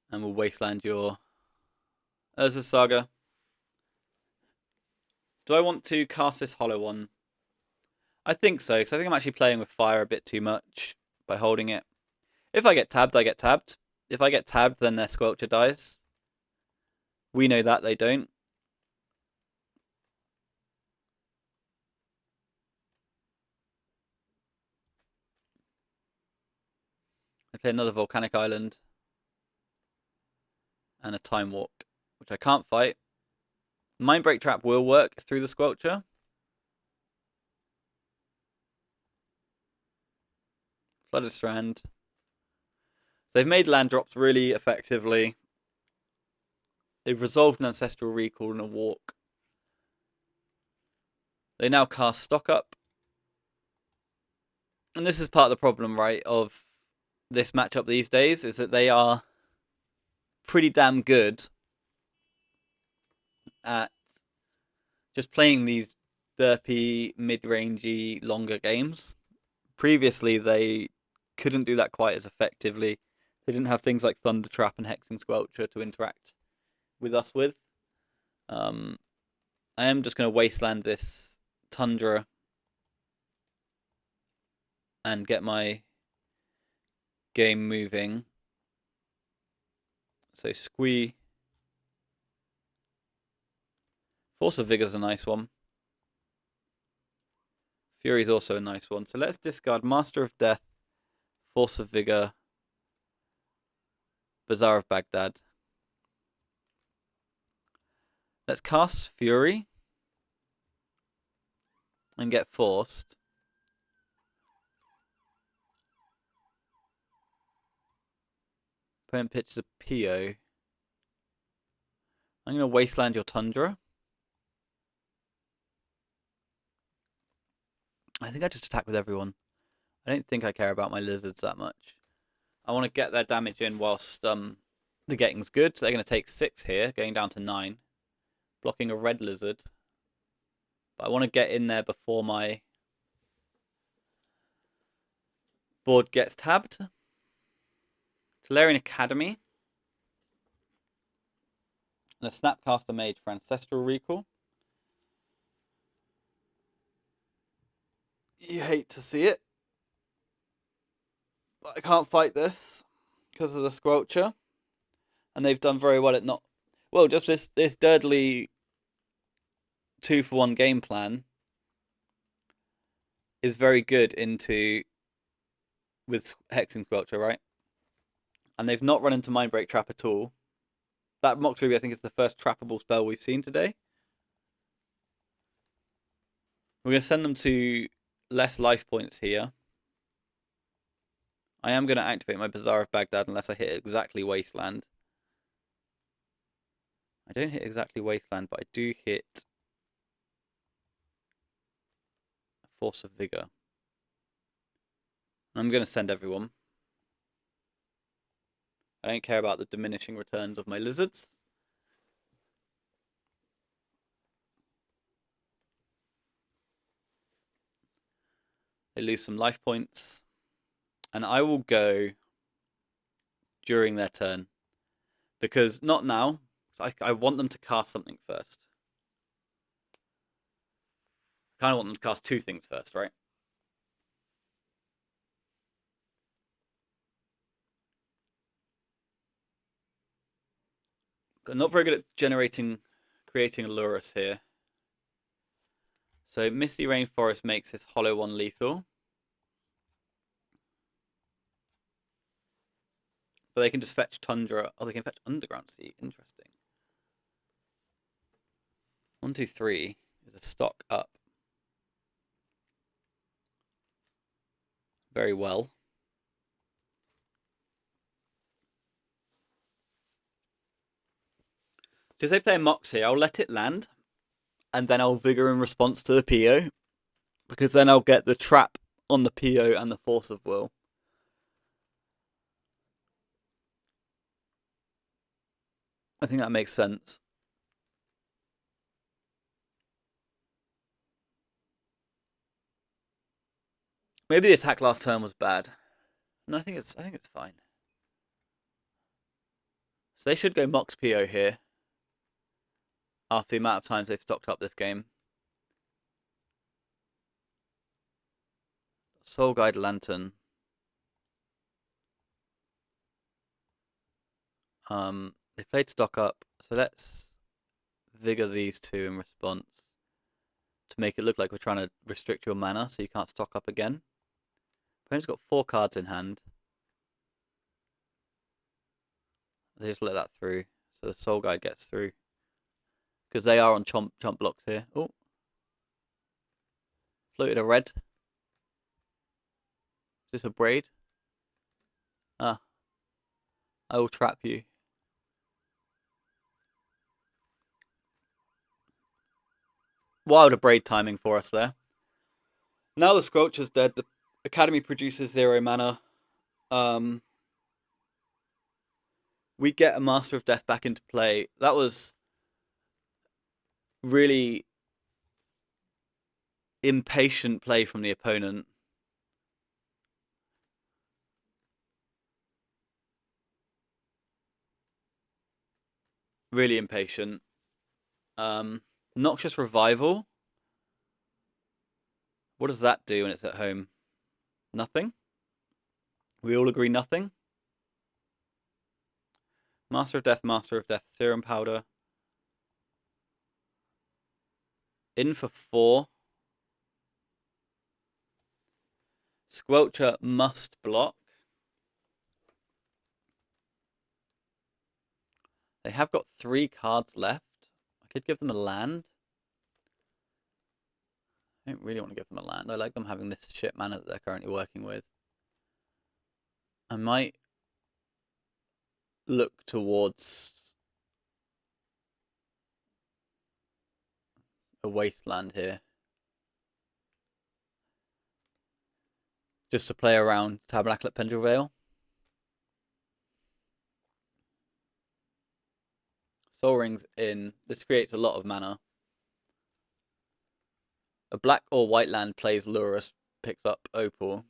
And we'll Wasteland your Urza Saga. Do I want to cast this Hollow one? I think so, because I think I'm actually playing with fire a bit too much by holding it. If I get tabbed, I get tabbed. If I get tabbed, then their Squelcher dies. We know that, they don't. Play another volcanic island. And a time walk, which I can't fight. Mind break trap will work through the squelcher. Flooded strand. So they've made land drops really effectively. They've resolved an ancestral recall and a walk. They now cast stock up. And this is part of the problem, right, of this matchup these days, is that they are pretty damn good at just playing these derpy, mid-rangey, longer games. Previously, they couldn't do that quite as effectively. They didn't have things like Thunder Trap and Hexing Squelcher to interact with us with. I am just going to wasteland this Tundra and get my game moving. So Squee. Force of Vigor's a nice one. Fury's also a nice one. So let's discard Master of Death, Force of Vigor, Bazaar of Baghdad. Let's cast Fury and get forced. Opponent pitches a PO. I'm going to wasteland your Tundra. I think I just attack with everyone. I don't think I care about my lizards that much. I want to get their damage in whilst the getting's good. So they're going to take 6 here, going down to 9. Blocking a red lizard. But I want to get in there before my board gets tabbed. Pllaying Academy. And a Snapcaster Mage for Ancestral Recall. You hate to see it. But I can't fight this because of the Squelcher. And they've done very well at not... Well, just this dirtly 2-for-1 game plan is very good with Hexing Squelcher, right? And they've not run into Mind Break Trap at all. That Mox Ruby, I think, is the first trappable spell we've seen today. We're going to send them to less life points here. I am going to activate my Bazaar of Baghdad unless I hit exactly Wasteland. I don't hit exactly Wasteland, but I do hit Force of Vigor. I'm going to send everyone. I don't care about the diminishing returns of my lizards. They lose some life points. And I will go during their turn. Because, not now, I want them to cast something first. I kind of want them to cast 2 things first, right? They're not very good at creating a Lurus here. So Misty Rainforest makes this Hollow one lethal. But they can just fetch Tundra. Oh, they can fetch Underground Sea. Interesting. 1, 2, 3 is a stock up. Very well. So if they play a Mox here, I'll let it land. And then I'll Vigor in response to the PO. Because then I'll get the trap on the PO and the Force of Will. I think that makes sense. Maybe the attack last turn was bad. No, I think it's fine. So they should go Mox PO here. After the amount of times they've stocked up this game. Soul Guide Lantern. They played stock up, so let's Vigor these 2 in response to make it look like we're trying to restrict your mana so you can't stock up again. Opponent's got 4 cards in hand. They just let that through, so the Soul Guide gets through. Because they are on chomp blocks here. Oh. Floated a red. Is this a braid? Ah. I will trap you. Wild a braid timing for us there. Now the Squelcher's dead. The Academy produces 0 mana. We get a Master of Death back into play. That was really impatient play from the opponent. Really impatient. Noxious Revival. What does that do when it's at home? Nothing? We all agree nothing? Master of Death, Serum Powder. In for 4. Squelcher must block. They have got 3 cards left. I could give them a land. I don't really want to give them a land. I like them having this shit mana that they're currently working with. I might look towards a wasteland here. Just to play around Tabernacle at Pendrell Vale. Soul Ring's in. This creates a lot of mana. A black or white land plays Lurus, picks up Opal.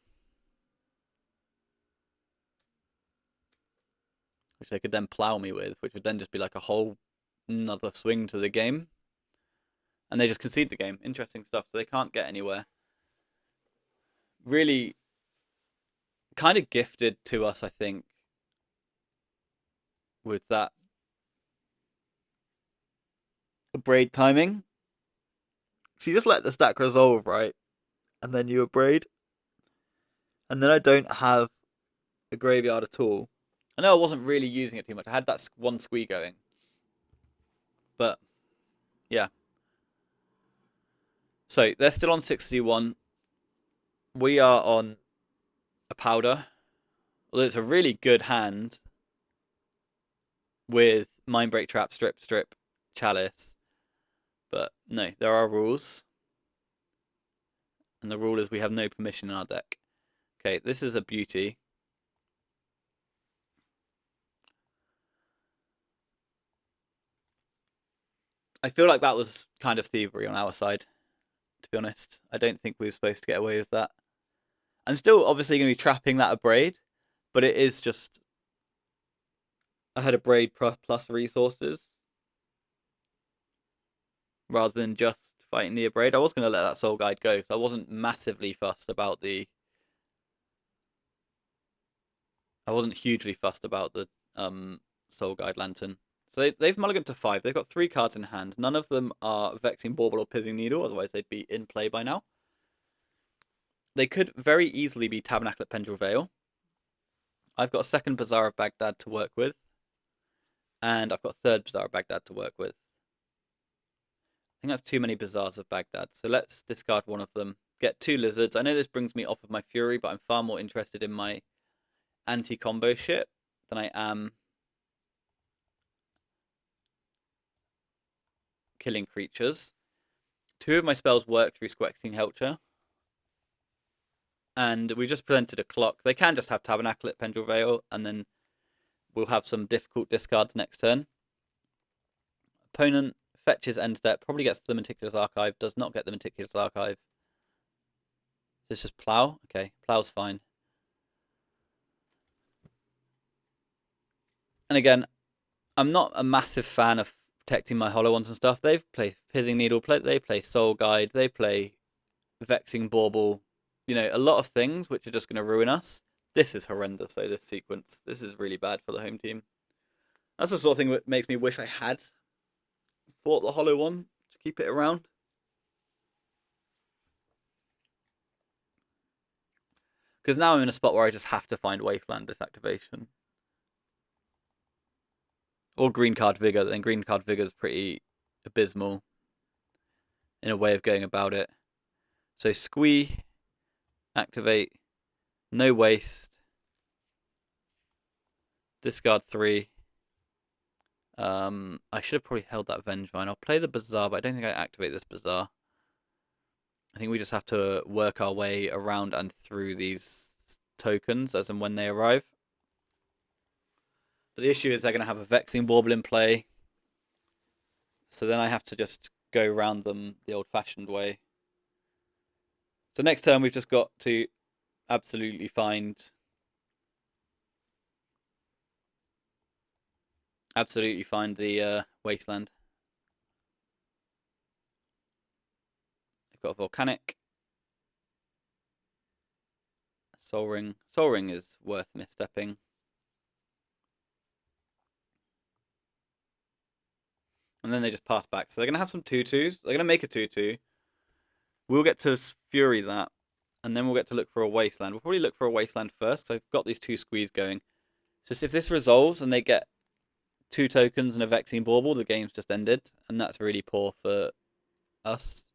Which they could then plow me with, which would then just be like a whole another swing to the game. And they just concede the game. Interesting stuff. So they can't get anywhere. Really kind of gifted to us, I think, with that braid timing. So you just let the stack resolve, right? And then you braid. And then I don't have a graveyard at all. I know I wasn't really using it too much. I had that one squee going. But, yeah. So, they're still on 61. We are on a powder. Well, it's a really good hand with Mindbreak Trap, Strip, Chalice. But, no, there are rules. And the rule is we have no permission in our deck. Okay, this is a beauty. I feel like that was kind of thievery on our side, to be honest. I don't think we were supposed to get away with that. I'm still obviously going to be trapping that Abrade, but it is just... I had Abrade plus resources, rather than just fighting the Abrade. I was going to let that Soul Guide go, so I wasn't massively fussed about the... I wasn't hugely fussed about the Soul Guide Lantern. So they've mulliganed to 5. They've got 3 cards in hand. None of them are Vexing Bauble or Pissing Needle, otherwise they'd be in play by now. They could very easily be Tabernacle at Pendrell Vale. I've got a second Bazaar of Baghdad to work with. And I've got a third Bazaar of Baghdad to work with. I think that's too many Bazaars of Baghdad. So let's discard one of them. Get 2 Lizards. I know this brings me off of my Fury, but I'm far more interested in my anti-combo shit than I am killing creatures. 2 of my spells work through Squexing Helcher. And we just presented a clock. They can just have Tabernacle at Pendrell Vale, and then we'll have some difficult discards next turn. Opponent fetches end step, probably gets the Meticulous Archive, does not get the Meticulous Archive. Is this just Plow? Okay, Plow's fine. And again, I'm not a massive fan of protecting my hollow ones and stuff. They play Pissing Needle, they play Soul Guide, they play Vexing Bauble. You know, a lot of things which are just going to ruin us. This is horrendous, though, this sequence. This is really bad for the home team. That's the sort of thing that makes me wish I had fought the hollow one to keep it around. Because now I'm in a spot where I just have to find Wasteland disactivation. Or green card vigor. Then green card vigor is pretty abysmal in a way of going about it. So squee, activate, no waste, discard 3. I should have probably held that Vengevine. I'll play the Bazaar, but I don't think I activate this Bazaar. I think we just have to work our way around and through these tokens as and when they arrive. But the issue is they're going to have a Vexing Bauble in play. So then I have to just go around them the old-fashioned way. So next turn we've just got to absolutely find the Wasteland. I've got a Volcanic. Soul Ring. Soul Ring is worth misstepping. And then they just pass back. So they're going to have some 2/2s. They're going to make a 2/2. We'll get to Fury that. And then we'll get to look for a Wasteland. We'll probably look for a Wasteland first. So I've got these 2 squeeze going. So if this resolves and they get 2 tokens and a Vexing Bauble, the game's just ended. And that's really poor for us.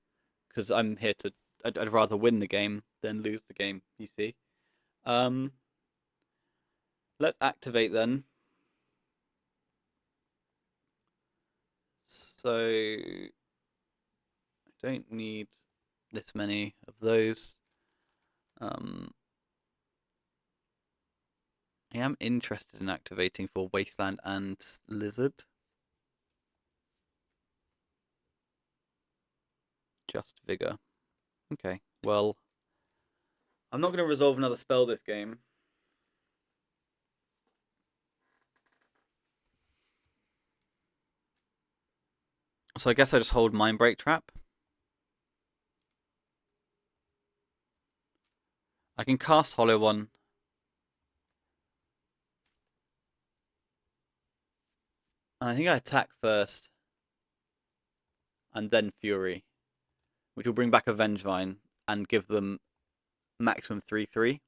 Because I'm here to... I'd rather win the game than lose the game, you see. Let's activate then. So I don't need this many of those. I am interested in activating for Wasteland and Lizard. Just Vigor. Okay, well, I'm not going to resolve another spell this game. So I guess I just hold Mindbreak Trap. I can cast Hollow One. And I think I attack first. And then Fury. Which will bring back a Vengevine and give them maximum 3/3.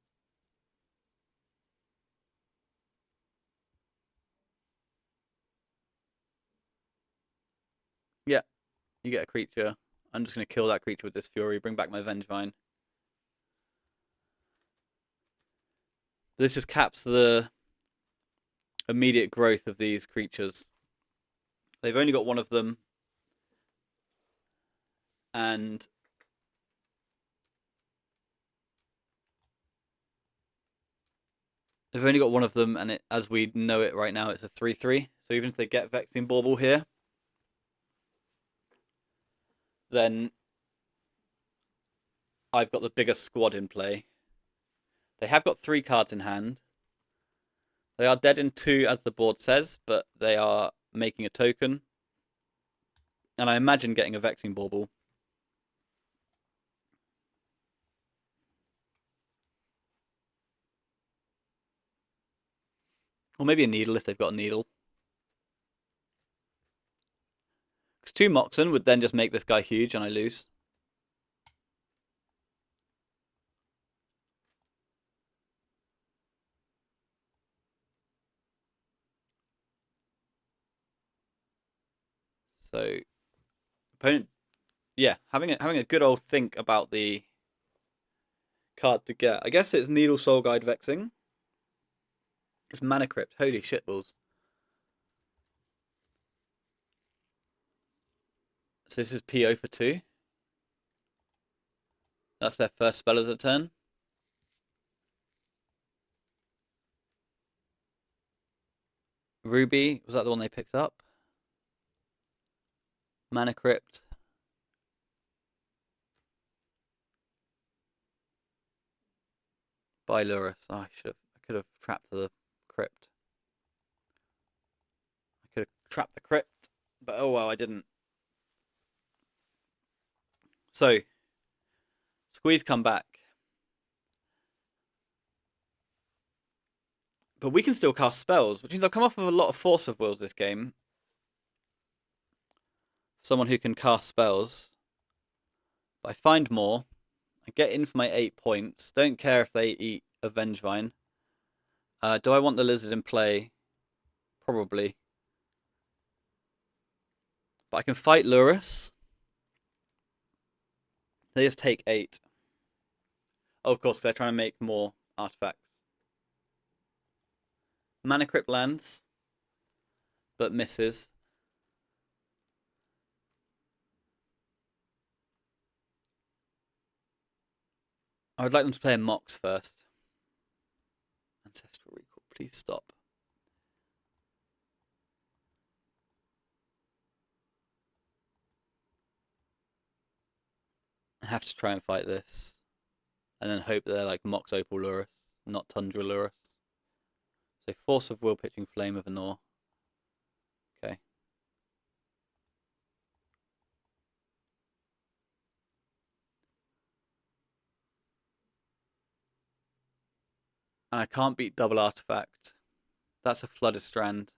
Yeah, you get a creature. I'm just going to kill that creature with this Fury, bring back my Vengevine. This just caps the immediate growth of these creatures. They've only got one of them. And they've only got one of them, and as we know it right now, it's a 3/3. So even if they get Vexing Bauble here, then I've got the biggest squad in play. They have got 3 cards in hand. They are dead in 2, as the board says, but they are making a token. And I imagine getting a Vexing Bauble. Or maybe a Needle if they've got a Needle. Because 2 Moxen would then just make this guy huge and I lose. So, opponent, yeah, having a good old think about the card to get. I guess it's Needle, Soul Guide, Vexing. It's Mana Crypt. Holy shitballs. So this is PO for 2. That's their first spell of the turn. Ruby, was that the one they picked up? Mana Crypt. Bylurus. Oh, I could have trapped the crypt. I could have trapped the crypt, but oh well, I didn't. So, Squeeze come back. But we can still cast spells, which means I've come off of a lot of Force of Wills this game. Someone who can cast spells. But I find more. I get in for my 8 points. Don't care if they eat a Vengevine. Do I want the Lizard in play? Probably. But I can fight Lurus. They just take 8. Oh, of course, because they're trying to make more artifacts. Mana Crypt lands, but misses. I would like them to play a Mox first. Ancestral Recall, please stop. I have to try and fight this. And then hope they're like Mox Opal Lurus, not Tundra Lurus. So Force of Will pitching Flame of Anor. Okay. And I can't beat double artifact. That's a Flooded Strand.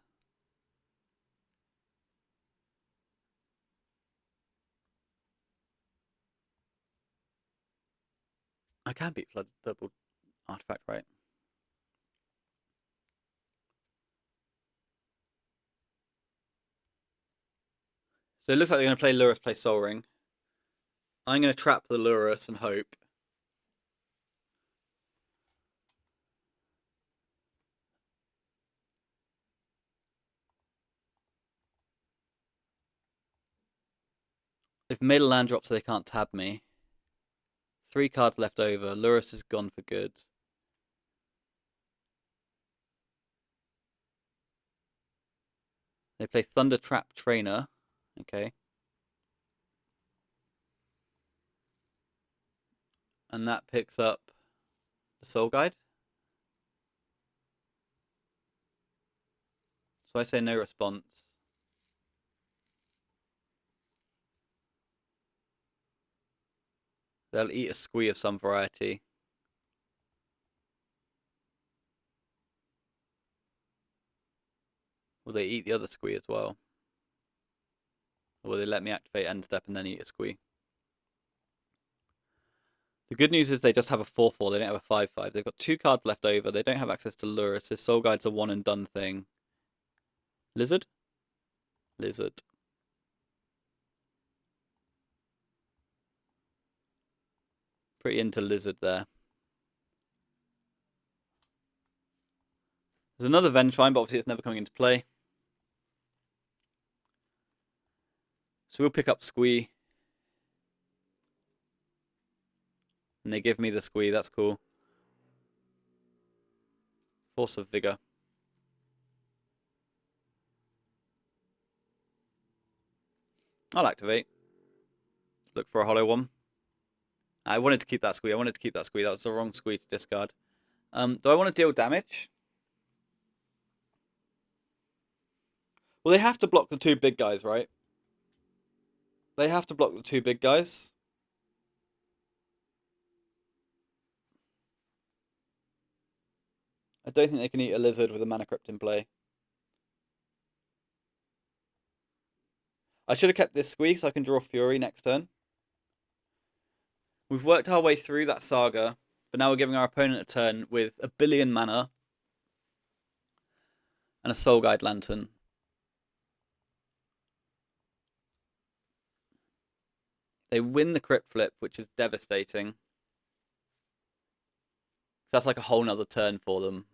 I can beat Flooded double artifact, right? So it looks like they're going to play Lurus, play Sol Ring. I'm going to trap the Lurus and hope. They've made a land drop so they can't tab me. 3 cards left over. Lurus is gone for good. They play Thunder Trap Trainer. Okay. And that picks up the Soul Guide. So I say no response. They'll eat a Squee of some variety. Will they eat the other Squee as well? Or will they let me activate End Step and then eat a Squee? The good news is they just have a 4/4. They don't have a 5/5. They've got 2 cards left over. They don't have access to Lurus. This Soul Guide's a one and done thing. Lizard? Lizard. Pretty into Lizard there. There's another Vengevine, but obviously it's never coming into play. So we'll pick up Squee. And they give me the Squee, that's cool. Force of Vigor. I'll activate. Look for a hollow one. I wanted to keep that Squee. That was the wrong Squee to discard. Do I want to deal damage? Well, they have to block the 2 big guys, right? They have to block the 2 big guys. I don't think they can eat a Lizard with a Mana Crypt in play. I should have kept this Squee so I can draw Fury next turn. We've worked our way through that saga, but now we're giving our opponent a turn with a billion mana and a Soul Guide Lantern. They win the Crypt Flip, which is devastating. So that's like a whole nother turn for them.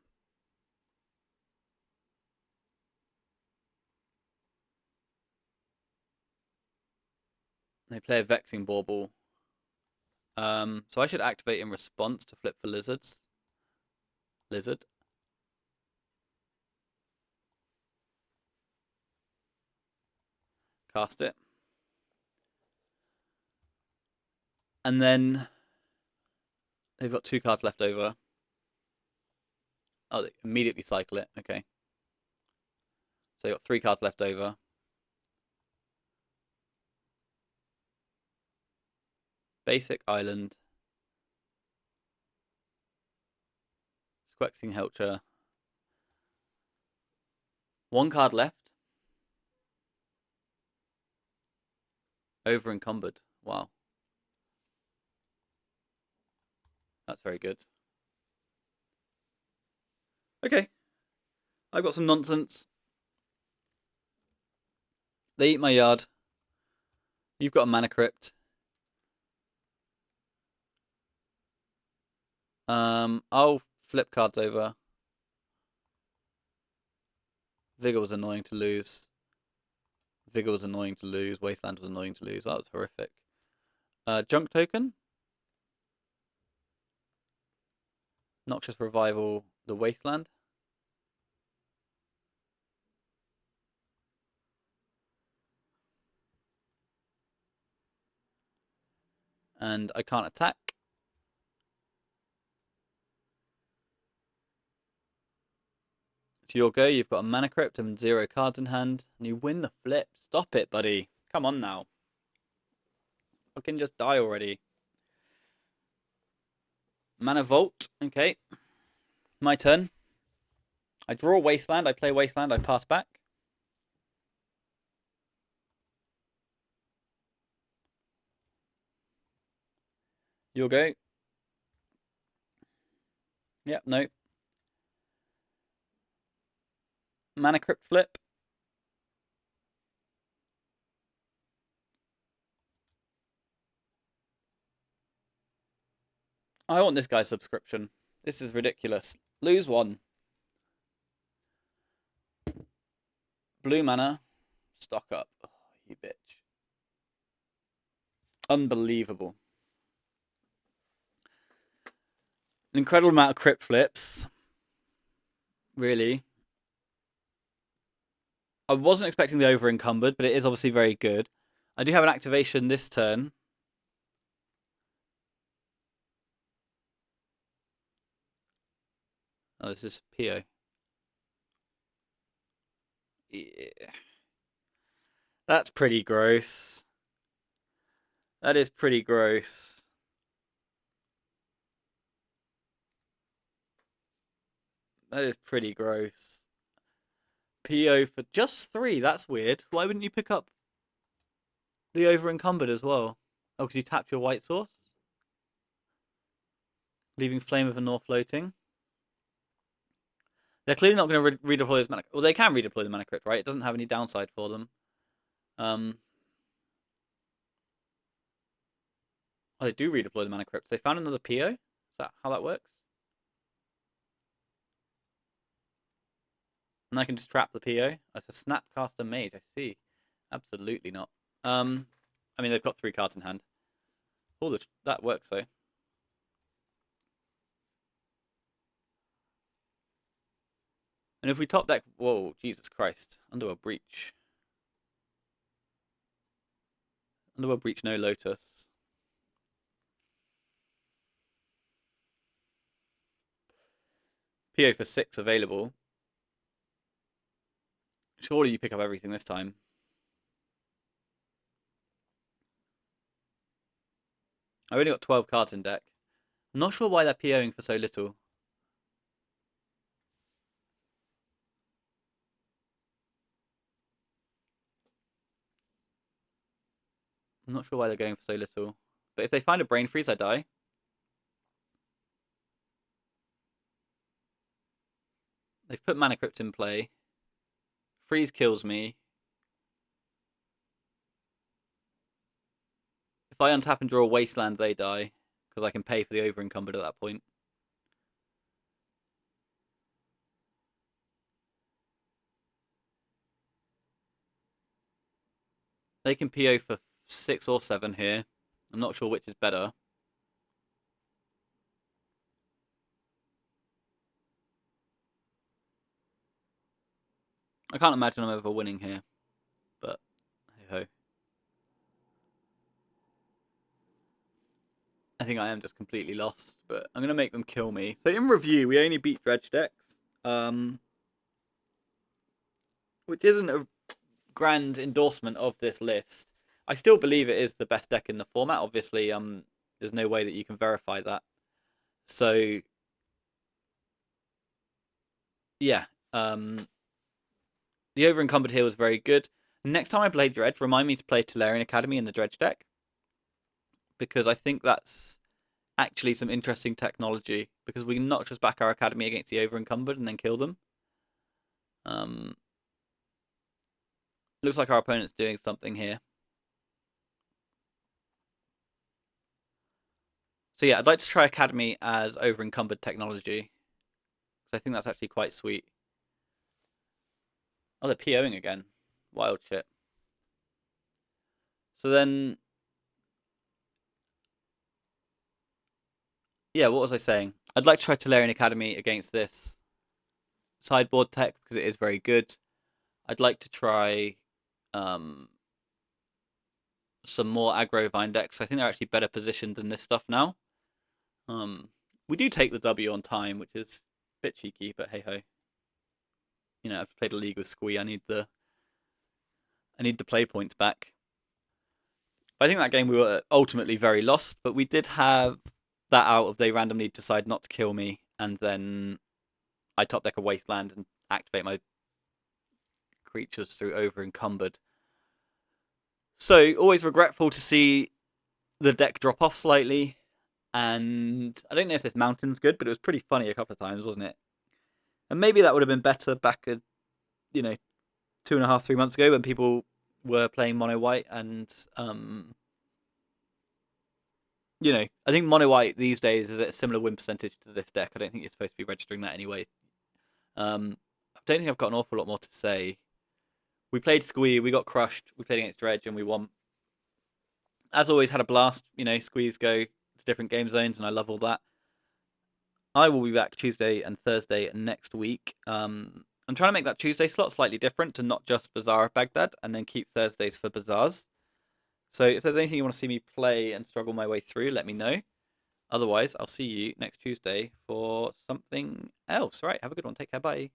They play a Vexing Bauble. So I should activate in response to flip for Lizards. Lizard. Cast it. And then they've got 2 cards left over. Oh, they immediately cycle it. Okay. So they've got 3 cards left over. Basic Island. Squexing Helcher. 1 card left. Over encumbered. Wow. That's very good. Okay. I've got some nonsense. They eat my yard. You've got a mana crypt. I'll flip cards over. Vigor was annoying to lose. Vigor was annoying to lose. Wasteland was annoying to lose. That was horrific. Junk token. Noxious Revival, the Wasteland. And I can't attack. It's your go. You've got a mana crypt and 0 cards in hand. And you win the flip. Stop it, buddy. Come on now. Fucking just die already. Mana Vault. Okay. My turn. I draw Wasteland. I play Wasteland. I pass back. Your go. Yep, no. Mana Crypt flip. I want this guy's subscription. This is ridiculous. Lose 1. Blue mana. Stock up. Oh, you bitch. Unbelievable. An incredible amount of crypt flips. Really. I wasn't expecting the over encumbered, but it is obviously very good. I do have an activation this turn. Oh, this is PO. Yeah. That's pretty gross. That is pretty gross. That is pretty gross. PO for just 3. That's weird. Why wouldn't you pick up the over encumbered as well? Oh, because you tapped your white source? Leaving Flame of the North floating. They're clearly not going to redeploy this mana. Well, they can redeploy the mana crypt, right? It doesn't have any downside for them. Oh, they do redeploy the mana crypt. They found another PO? Is that how that works? And I can just trap the PO? That's a Snapcaster Mage, I see. Absolutely not. I mean, they've got 3 cards in hand. Oh, that works, though. And if we top deck... Whoa, Jesus Christ. Underworld Breach. Underworld Breach, no Lotus. PO for 6 available. Surely you pick up everything this time. I've only got 12 cards in deck. I'm not sure why they're POing for so little. I'm not sure why they're going for so little. But if they find a Brain Freeze, I die. They've put Mana Crypt in play. Freeze kills me. If I untap and draw a Wasteland, they die. Because I can pay for the over encumbered at that point. They can PO for 6 or 7 here. I'm not sure which is better. I can't imagine I'm ever winning here. But, hey-ho. I think I am just completely lost. But I'm going to make them kill me. So in review, we only beat Dredge decks. Which isn't a grand endorsement of this list. I still believe it is the best deck in the format. Obviously, there's no way that you can verify that. So, yeah, the over encumbered here was very good. Next time I play Dredge, remind me to play Pllaying Academy in the Dredge deck, because I think that's actually some interesting technology, because we can not just back our Academy against the over encumbered and then kill them. Looks like our opponent's doing something here. So yeah, I'd like to try Academy as over encumbered technology. So I think that's actually quite sweet. Oh, they're POing again. Wild shit. So then, yeah, what was I saying? I'd like to try Pllaying Academy against this sideboard tech because it is very good. I'd like to try um, some more aggro Vine decks. I think they're actually better positioned than this stuff now. We do take the W on time, which is a bit cheeky, but hey ho. You know, I've played a league with Squee. I need the play points back. I think that game we were ultimately very lost, but we did have that out of they randomly decide not to kill me, and then I top deck a wasteland and activate my creatures through over encumbered. So always regretful to see the deck drop off slightly, and I don't know if this mountain's good, but it was pretty funny a couple of times, wasn't it? And maybe that would have been better back at 2.5, 3 months ago when people were playing mono white and I think mono white these days is at a similar win percentage to this deck. I don't think you're supposed to be registering that anyway. I don't think I've got an awful lot more to say. We played Squee, we got crushed. We played against Dredge and we won. As always, had a blast. Squees go to different game zones, and I love all that. I will be back Tuesday and Thursday next week. I'm trying to make that Tuesday slot slightly different to not just Bazaar of Baghdad, and then keep Thursdays for Bazaars. So if there's anything you want to see me play and struggle my way through, let me know. Otherwise, I'll see you next Tuesday for something else. Right, have a good one. Take care. Bye.